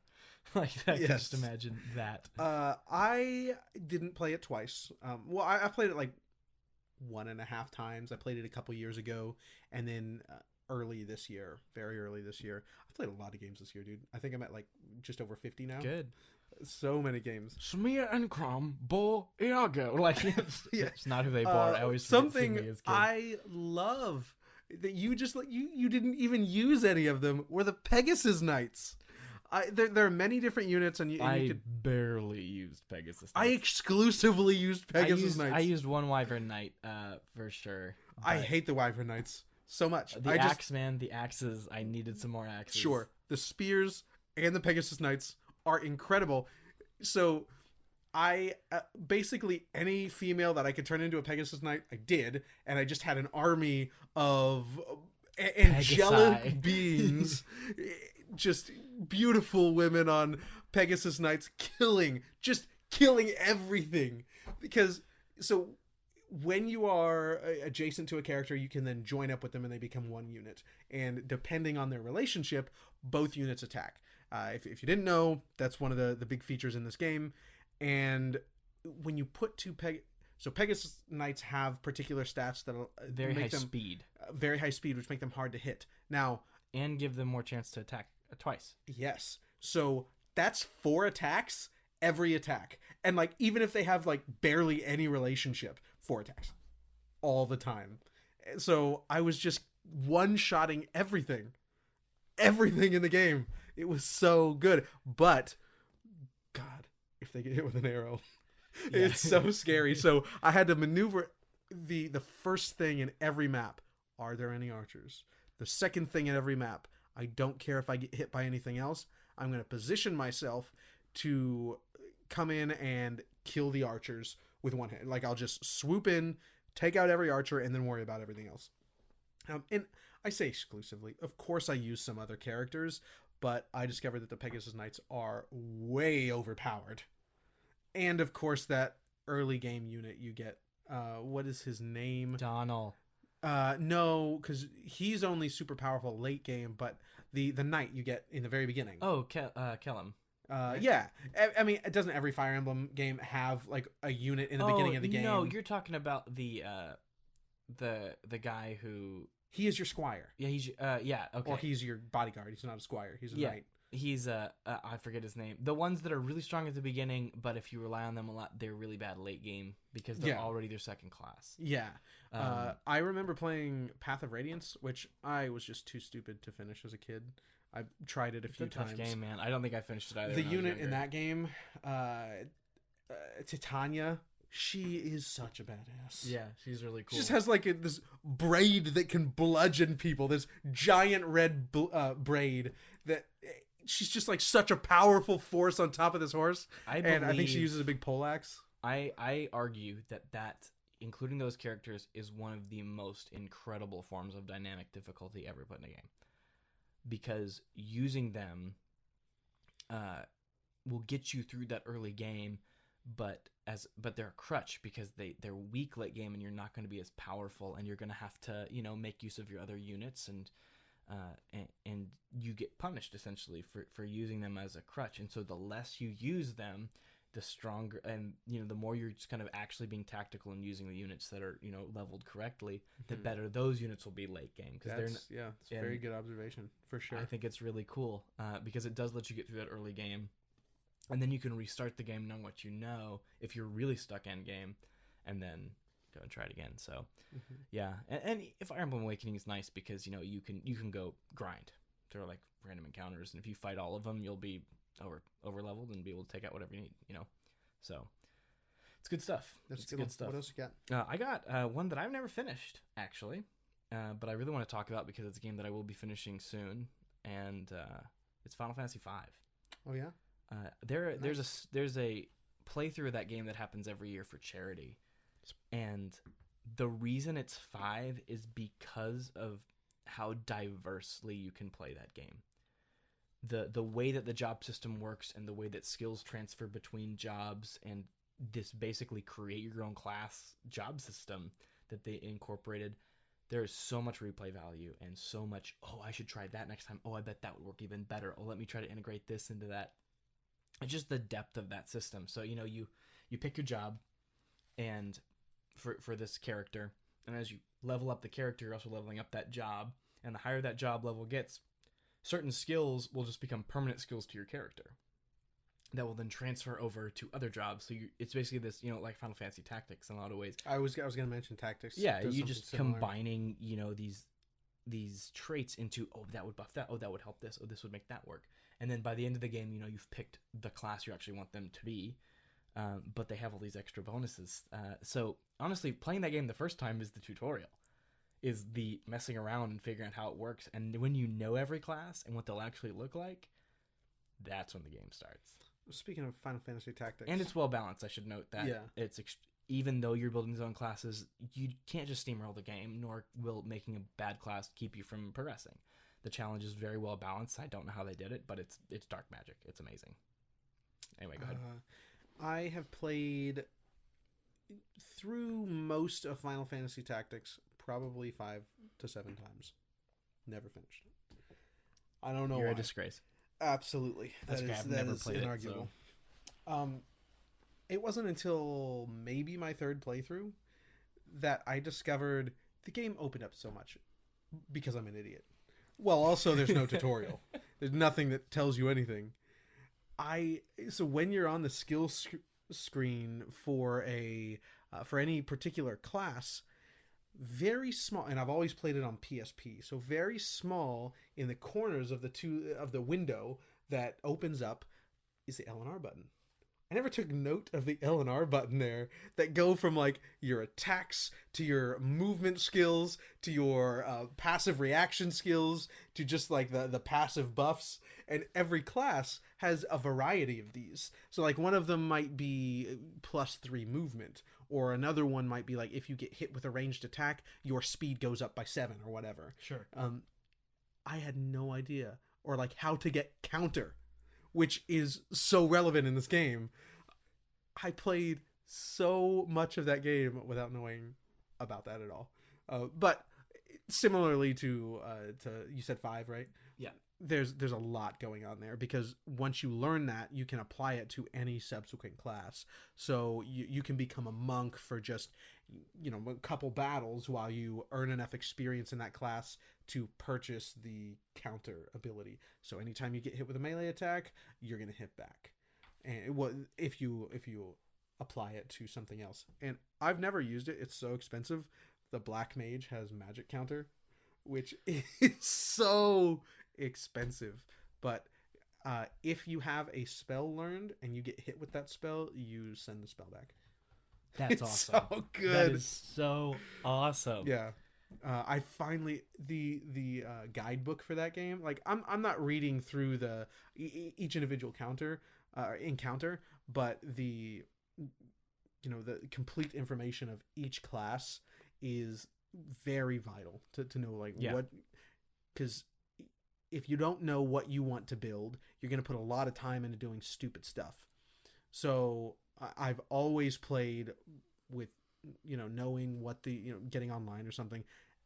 I can just imagine that. I didn't play it twice. I played it like 1.5 times. I played it a couple years ago, and then very early this year. I've played a lot of games this year, dude. I think I'm at like just over 50 now. Good. So many games. Smear and Crom, Bo Iago. It's not who they bore. I always something forget as kid. I love that you just you didn't even use any of them were the Pegasus Knights. There are many different units, and I barely used Pegasus Knights. I exclusively used Pegasus Knights. I used one Wyvern Knight for sure. I hate the Wyvern Knights so much. The axes, I needed some more axes. Sure, the spears and the Pegasus Knights are incredible. So I basically any female that I could turn into a Pegasus Knight, I did, and I just had an army of angelic beings, just beautiful women on Pegasus Knights, killing everything. Because so when you are adjacent to a character, you can then join up with them and they become one unit, and depending on their relationship, both units attack. If you didn't know, that's one of the big features in this game. And when you put two Pegasus Knights have particular stats that very make high them speed, very high speed, which make them hard to hit. Now, and give them more chance to attack twice. Yes, so that's 4 attacks every attack, and like even if they have like barely any relationship, 4 attacks all the time. So I was just one-shotting everything in the game. It was so good, but God, if they get hit with an arrow, it's so scary. So I had to maneuver the first thing in every map. Are there any archers? The second thing in every map. I don't care if I get hit by anything else. I'm going to position myself to come in and kill the archers with one hit. Like I'll just swoop in, take out every archer, and then worry about everything else. And I say exclusively. Of course I use some other characters, but I discovered that the Pegasus Knights are way overpowered. And of course that early game unit you get, what is his name? Donald. No, because he's only super powerful late game, but the knight you get in the very beginning. Oh, Kellum. Right? Yeah. I mean, doesn't every Fire Emblem game have like a unit in the beginning of the game? No, you're talking about the guy who. He is your squire. Yeah, he's yeah, okay. Or he's your bodyguard. He's not a squire. He's a knight. He's I forget his name. The ones that are really strong at the beginning, but if you rely on them a lot, they're really bad late game because they're already their second class. Yeah. I remember playing Path of Radiance, which I was just too stupid to finish as a kid. I tried it a few times. Tough game, man. I don't think I finished it either. The unit in that game, Titania, she is such a badass. Yeah, she's really cool. She just has like this braid that can bludgeon people. This giant red braid that she's just like such a powerful force on top of this horse. I think she uses a big poleaxe. I argue that including those characters is one of the most incredible forms of dynamic difficulty ever put in a game, because using them will get you through that early game, but they're a crutch because they're weak late game, and you're not going to be as powerful, and you're going to have to make use of your other units, and you get punished essentially for using them as a crutch. And so the less you use them, the stronger, and the more you're just kind of actually being tactical and using the units that are leveled correctly, the better those units will be late game. It's a very good observation for sure. I think it's really cool because it does let you get through that early game, and then you can restart the game knowing what you know if you're really stuck end game, and then go and try it again. So yeah, and Fire Emblem Awakening is nice because you can go grind. There are like random encounters, and if you fight all of them, you'll be over leveled and be able to take out whatever you need. So it's good stuff. That's good stuff. What else you got? I got one that I've never finished actually, but I really want to talk about because it's a game that I will be finishing soon, and it's Final Fantasy V. Oh yeah. There's a playthrough of that game that happens every year for charity, and the reason it's 5 is because of how diversely you can play that game. The way that the job system works, and the way that skills transfer between jobs, and this basically create your own class job system that they incorporated, there is so much replay value and so much, I should try that next time. I bet that would work even better. Let me try to integrate this into that. It's just the depth of that system. So you pick your job, and for this character, and as you level up the character, you're also leveling up that job, and the higher that job level gets, certain skills will just become permanent skills to your character that will then transfer over to other jobs. So it's basically this, like Final Fantasy Tactics in a lot of ways. I was going to mention Tactics. Yeah, you just similar. Combining, these traits into, that would buff that, that would help this, this would make that work. And then by the end of the game, you've picked the class you actually want them to be, but they have all these extra bonuses. So honestly, playing that game the first time is the tutorial. Is the messing around and figuring out how it works. And when you know every class and what they'll actually look like, that's when the game starts. Speaking of Final Fantasy Tactics. And it's well balanced, I should note that. Yeah. It's even though you're building your own classes, you can't just steamroll the game, nor will making a bad class keep you from progressing. The challenge is very well balanced. I don't know how they did it, but it's dark magic. It's amazing. Anyway, go ahead. I have played through most of Final Fantasy Tactics probably 5 to 7 times. Never finished it. I don't know. You're why. a disgrace. Absolutely. That is inarguable. It wasn't until maybe my third playthrough that I discovered the game opened up so much because I'm an idiot. Well, also there's no tutorial. There's nothing that tells you anything. So when you're on the skill screen for any particular class, very small, and I've always played it on PSP, so very small in the corners of the window that opens up is the L and R button. I never took note of the L and R button there that go from like your attacks to your movement skills to your passive reaction skills to just like the passive buffs, and every class has a variety of these. So like one of them might be +3 movement, or another one might be like if you get hit with a ranged attack, your speed goes up by 7 or whatever. Sure. I had no idea, or like how to get counter, which is so relevant in this game. I played so much of that game without knowing about that at all. But similarly to you said 5, right? Yeah. there's a lot going on there, because once you learn that, you can apply it to any subsequent class. So you can become a monk for just, a couple battles while you earn enough experience in that class to purchase the counter ability. So anytime you get hit with a melee attack, you're going to hit back. And if you apply it to something else. And I've never used it. It's so expensive. The black mage has magic counter, which is so expensive. But if you have a spell learned and you get hit with that spell, you send the spell back. That's awesome. So good. That is so awesome. Yeah. I finally the guidebook for that game. Like I'm not reading through the each individual encounter, but the complete information of each class is very vital to know what, because if you don't know what you want to build, you're going to put a lot of time into doing stupid stuff. So I've always played with knowing what getting online or something,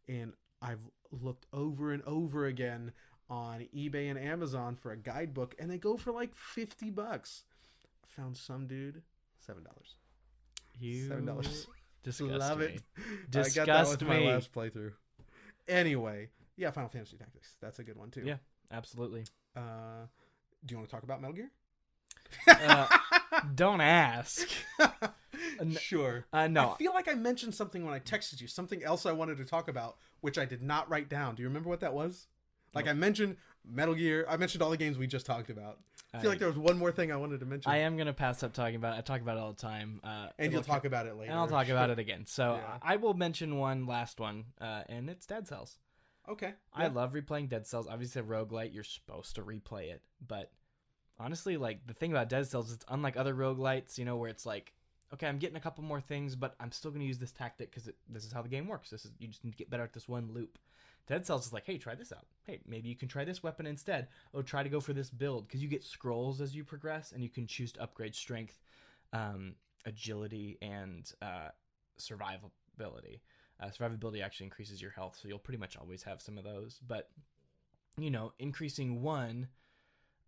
and I've looked over and over again on eBay and Amazon for a guidebook, and they go for like $50. I found some dude $7. $7. Disgust Love me. it. Disgust I got that with me. my last playthrough. Anyway, yeah, Final Fantasy Tactics. That's a good one too. Yeah, absolutely. Do you want to talk about Metal Gear? Don't ask. Sure. No. I feel like I mentioned something when I texted you. Something else I wanted to talk about, which I did not write down. Do you remember what that was? Like, I mentioned Metal Gear. I mentioned all the games we just talked about. I feel like there was one more thing I wanted to mention. I am going to pass up talking about it. I talk about it all the time. And you'll talk about it later. And I'll talk about it again. So Yeah. I will mention one last one, and it's Dead Cells. Okay. I love replaying Dead Cells. Obviously, a roguelite, you're supposed to replay it. But honestly, like, the thing about Dead Cells, it's unlike other roguelites, where it's like, okay, I'm getting a couple more things, but I'm still going to use this tactic because this is how the game works. You just need to get better at this one loop. Dead Cells is like, hey, try this out. Hey, maybe you can try this weapon instead. Oh, try to go for this build, because you get scrolls as you progress, and you can choose to upgrade strength, agility, and survivability. Survivability actually increases your health, so you'll pretty much always have some of those. But, increasing one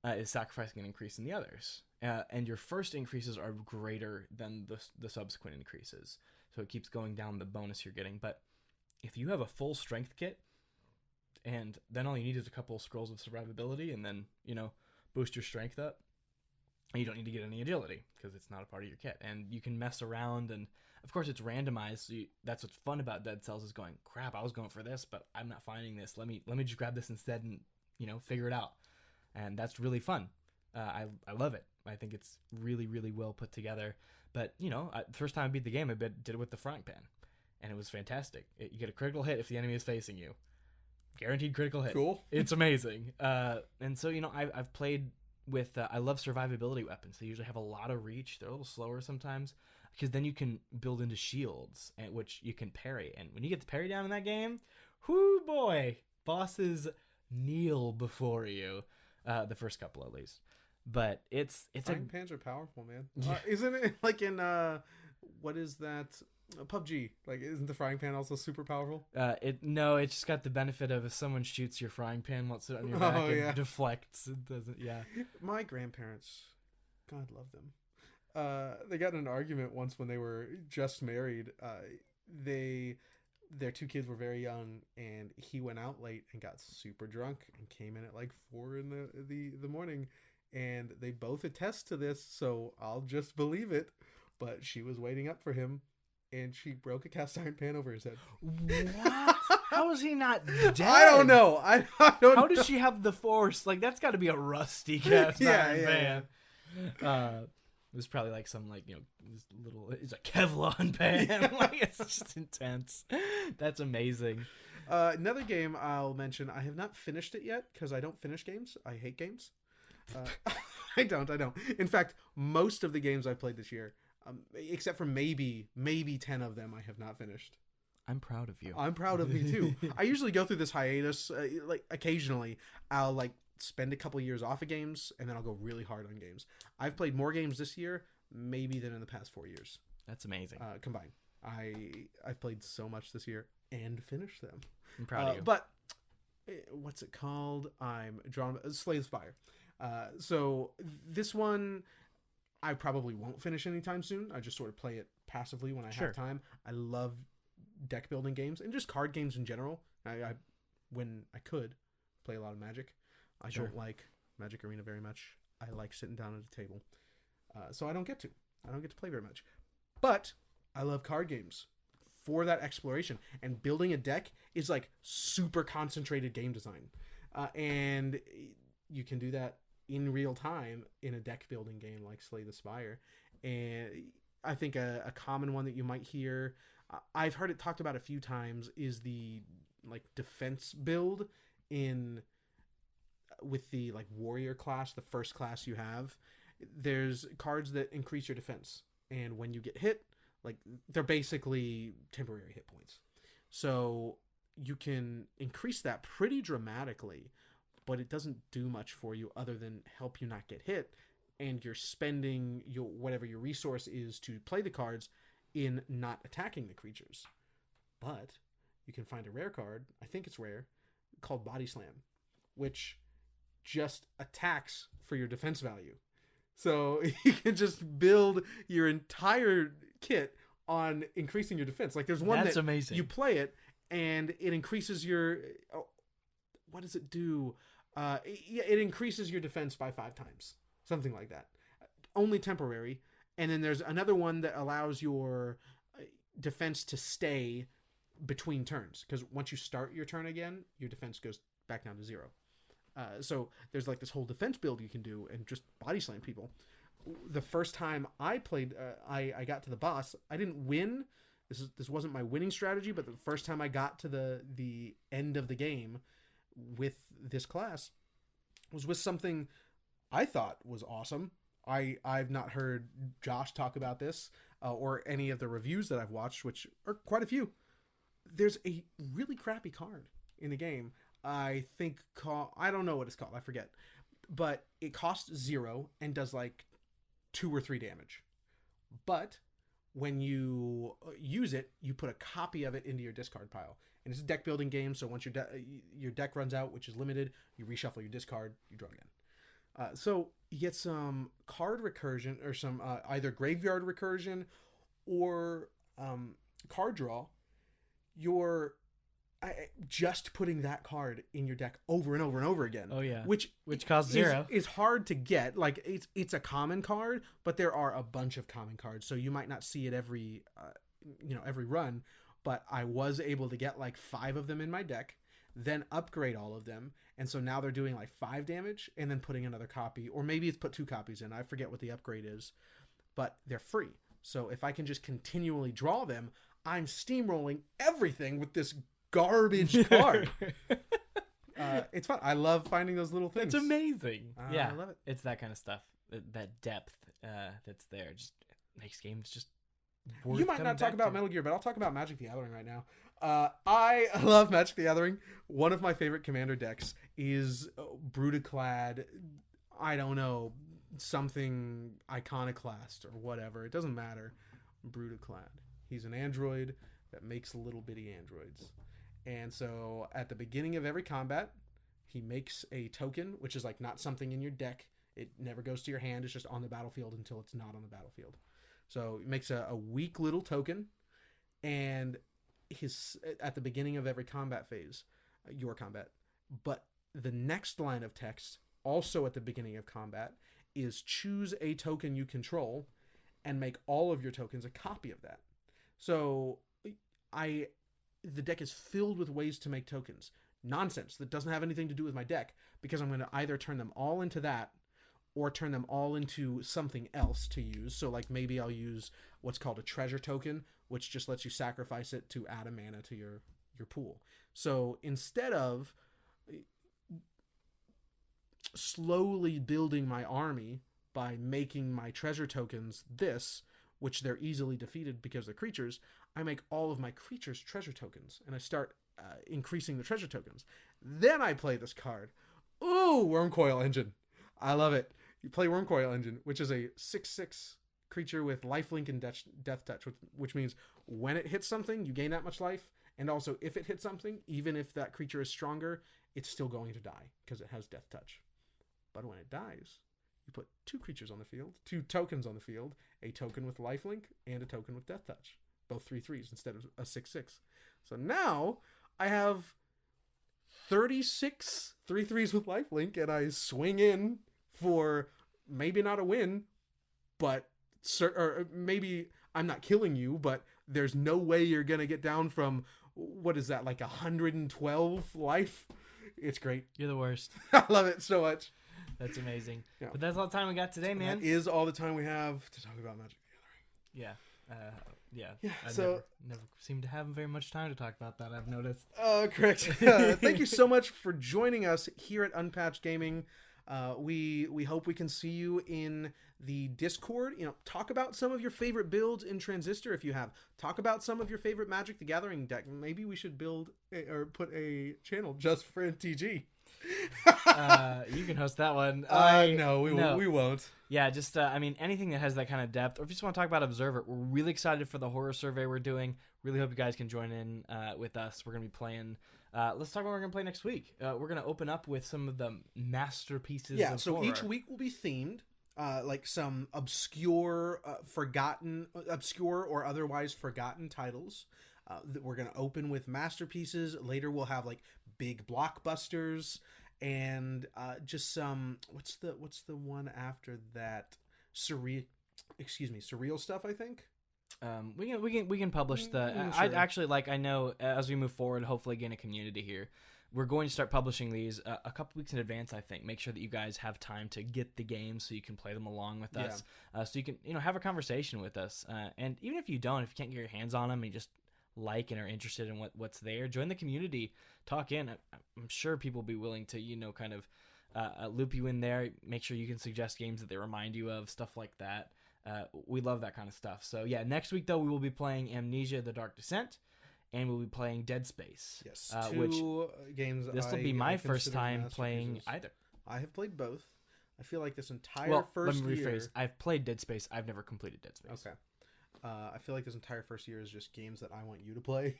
is sacrificing an increase in the others. And your first increases are greater than the subsequent increases. So it keeps going down the bonus you're getting. But if you have a full strength kit, and then all you need is a couple of scrolls of survivability, and then, boost your strength up, and you don't need to get any agility, because it's not a part of your kit. And you can mess around, and of course it's randomized, so that's what's fun about Dead Cells, is going, crap, I was going for this, but I'm not finding this. Let me just grab this instead and, figure it out. And that's really fun. I love it. I think it's really, really well put together. But, first time I beat the game, I did it with the frying pan, and it was fantastic. You get a critical hit if the enemy is facing you. Guaranteed critical hit. Cool. It's amazing. And so, I've played with, I love survivability weapons. They usually have a lot of reach. They're a little slower sometimes, because then you can build into shields, which you can parry. And when you get the parry down in that game, whoo boy, bosses kneel before you. The first couple, at least. But it's frying pans are powerful, man. Isn't it like in what is that? PUBG. Like, isn't the frying pan also super powerful? No, it just got the benefit of, if someone shoots your frying pan while it's on your back, it deflects. It doesn't. Yeah. My grandparents, God love them. They got in an argument once when they were just married. Their two kids were very young, and he went out late and got super drunk and came in at like 4 in the morning, and they both attest to this, so I'll just believe it. But she was waiting up for him, and she broke a cast iron pan over his head. What? How is he not dead? I don't know. I don't How know. does she have the force? Like, that's got to be a rusty cast iron pan. It was probably like some, like, this little, it's a Kevlar pan. Yeah. Like, it's just intense. That's amazing. Another game I'll mention, I have not finished it yet, because I don't finish games. I hate games. I don't. In fact, most of the games I've played this year, except for maybe 10 of them, I have not finished. I'm proud of you. I'm proud of me too. I usually go through this hiatus, like occasionally I'll like spend a couple years off of games, and then I'll go really hard on games. I've played more games this year maybe than in the past 4 years. That's amazing. Combined. I've played so much this year and finished them. I'm proud of you. But what's it called? I'm drawn Slay the Spire. So this one I probably won't finish anytime soon. I just sort of play it passively when I have time. I love deck building games and just card games in general. I when I could play a lot of Magic. I don't like Magic Arena very much. I like sitting down at a table. So I don't get to play very much. But I love card games for that exploration. And building a deck is like super concentrated game design. And you can do that in real time in a deck building game like Slay the Spire. And I think a common one that you might hear, I've heard it talked about a few times, is the like defense build with the like warrior class, the first class you have. There's cards that increase your defense, and when you get hit, like they're basically temporary hit points. So you can increase that pretty dramatically, but it doesn't do much for you other than help you not get hit, and you're spending whatever your resource is to play the cards in not attacking the creatures. But you can find a rare card, I think it's rare, called Body Slam, which just attacks for your defense value. So you can just build your entire kit on increasing your defense. Like there's one that's amazing. You play it and it increases your what does it do? It increases your defense by 5 times, something like that. Only temporary. And then there's another one that allows your defense to stay between turns, because once you start your turn again, your defense goes back down to 0. So there's like this whole defense build you can do and just body slam people. The first time I played, I got to the boss. I didn't win. This wasn't my winning strategy, but the first time I got to the end of the game with this class was with something I thought was awesome. I've not heard Josh talk about this or any of the reviews that I've watched, which are quite a few. There's a really crappy card in the game. I think I don't know what it's called. I forget. But it costs 0 and does like 2 or 3 damage. But when you use it, you put a copy of it into your discard pile. And it's a deck building game, so once your deck runs out, which is limited, you reshuffle your discard, you draw again. So you get some card recursion, or some either graveyard recursion or card draw. You're just putting that card in your deck over and over and over again. Oh yeah, which costs 0. Is hard to get. Like it's a common card, but there are a bunch of common cards, so you might not see it every run. But I was able to get like 5 of them in my deck, then upgrade all of them, and so now they're doing like 5 damage, and then putting another copy, or maybe it's put 2 copies in. I forget what the upgrade is, but they're free. So if I can just continually draw them, I'm steamrolling everything with this garbage card. It's fun. I love finding those little things. It's amazing. Yeah, I love it. It's that kind of stuff. That depth that's there just makes games just worth. You might not talk about Metal Gear, but I'll talk about Magic the Gathering right now. I love Magic the Gathering. One of my favorite commander decks is Brutaclad. I don't know, something Iconoclast or whatever. It doesn't matter. Brutaclad. He's an android that makes little bitty androids. And so at the beginning of every combat, he makes a token, which is like not something in your deck. It never goes to your hand. It's just on the battlefield until it's not on the battlefield. So he makes a weak little token, and at the beginning of every combat phase, your combat. But the next line of text, also at the beginning of combat, is choose a token you control and make all of your tokens a copy of that. So the deck is filled with ways to make tokens. Nonsense that doesn't have anything to do with my deck, because I'm going to either turn them all into that or turn them all into something else to use. So like maybe I'll use what's called a treasure token, which just lets you sacrifice it to add a mana to your pool. So instead of slowly building my army by making my treasure tokens which they're easily defeated because they're creatures, I make all of my creatures treasure tokens, and I start increasing the treasure tokens. Then I play this card. Ooh, Wormcoil Engine. I love it. You play Wormcoil Engine, which is a 6/6 creature with lifelink and death touch, which means when it hits something, you gain that much life, And also, if it hits something, even if that creature is stronger, it's still going to die because it has Death Touch. But when it dies, you put 2 creatures on the field, 2 tokens on the field, a token with lifelink and a token with Death Touch. Both 3/3s instead of a 6/6. So now I have 36 3/3s with lifelink, and I swing in for maybe not a win, but or maybe I'm not killing you, but there's no way you're gonna get down from, what is that, like 112 life? It's great. You're the worst. I love it so much. That's amazing. Yeah. But that's all the time we got today, man. That is all the time we have to talk about Magic the Gathering. Yeah. I So never seem to have very much time to talk about that, I've noticed. correct. Thank you so much for joining us here at Unpatched Gaming. We hope we can see you in the Discord. Talk about some of your favorite builds in Transistor if you have. Talk about some of your favorite Magic the Gathering deck. Maybe we should build or put a channel just for NTG. You can host that one. No, we won't. Yeah, just anything that has that kind of depth, or if you just want to talk about Observer, we're really excited for the horror survey we're doing. Really hope you guys can join in with us. We're gonna be playing. Let's talk about what we're gonna play next week. We're gonna open up with some of the masterpieces. Yeah, of so horror. each week will be themed. Like some obscure or otherwise forgotten titles that we're gonna open with masterpieces. Later we'll have like big blockbusters and just some what's the one after that, surreal stuff, I think. We can publish the. Sure. I'd actually like. I know as we move forward, hopefully gain a community here. We're going to start publishing these a couple weeks in advance, I think. Make sure that you guys have time to get the games so you can play them along with us. So you can have a conversation with us. And even if you don't, if you can't get your hands on them and you just like and are interested in what's there, join the community, talk in. I'm sure people will be willing to kind of loop you in there. Make sure you can suggest games that they remind you of, stuff like that. We love that kind of stuff. So yeah, next week though we will be playing Amnesia: The Dark Descent, and we'll be playing Dead Space. Yes, two games. This will be my first time playing either. I have played both. I feel like this entire first let me rephrase. year. I've played Dead Space. I've never completed Dead Space. Okay. I feel like this entire first year is just games that I want you to play.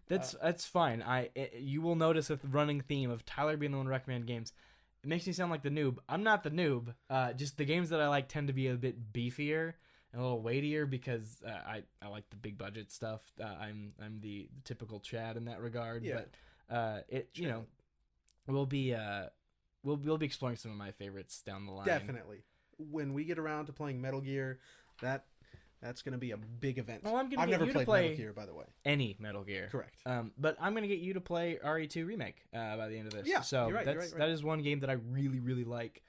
That's fine. You will notice a running theme of Tyler being the one to recommend games. It makes me sound like the noob. I'm not the noob. Just the games that I like tend to be a bit beefier and a little weightier because I like the big budget stuff. I'm the typical Chad in that regard. Yeah. But we'll be exploring some of my favorites down the line. Definitely. When we get around to playing Metal Gear, that's going to be a big event. Well, I've never played Metal Gear, by the way. Any Metal Gear. Correct. But I'm going to get you to play RE2 Remake by the end of this. Yeah, so you're right. that is one game that I really, really like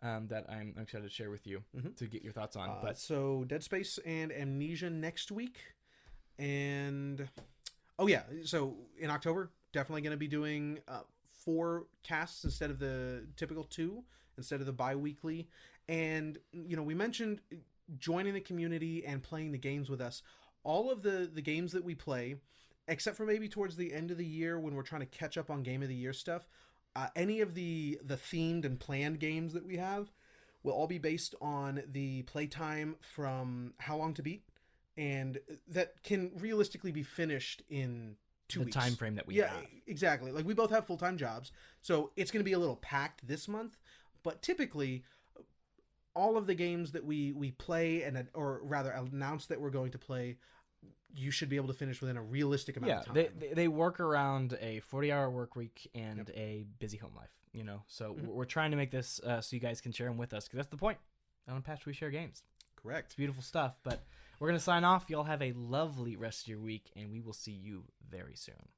that I'm excited to share with you to get your thoughts on. So Dead Space and Amnesia next week. And, so in October, definitely going to be doing 4 casts instead of the typical 2, instead of the bi-weekly. And, we mentioned joining the community and playing the games with us. All of the games that we play, except for maybe towards the end of the year when we're trying to catch up on Game of the Year stuff, any of the themed and planned games that we have will all be based on the playtime from How Long to Beat, and that can realistically be finished in 2 weeks. The time frame that we have. Yeah, exactly. Like, we both have full-time jobs, so it's going to be a little packed this month, but typically all of the games that we play or rather announce that we're going to play, you should be able to finish within a realistic amount of time. They work around a 40-hour work week and a busy home life, So we're trying to make this so you guys can share them with us, because that's the point. On Patch, we share games. Correct. It's beautiful stuff. But we're going to sign off. Y'all have a lovely rest of your week, and we will see you very soon.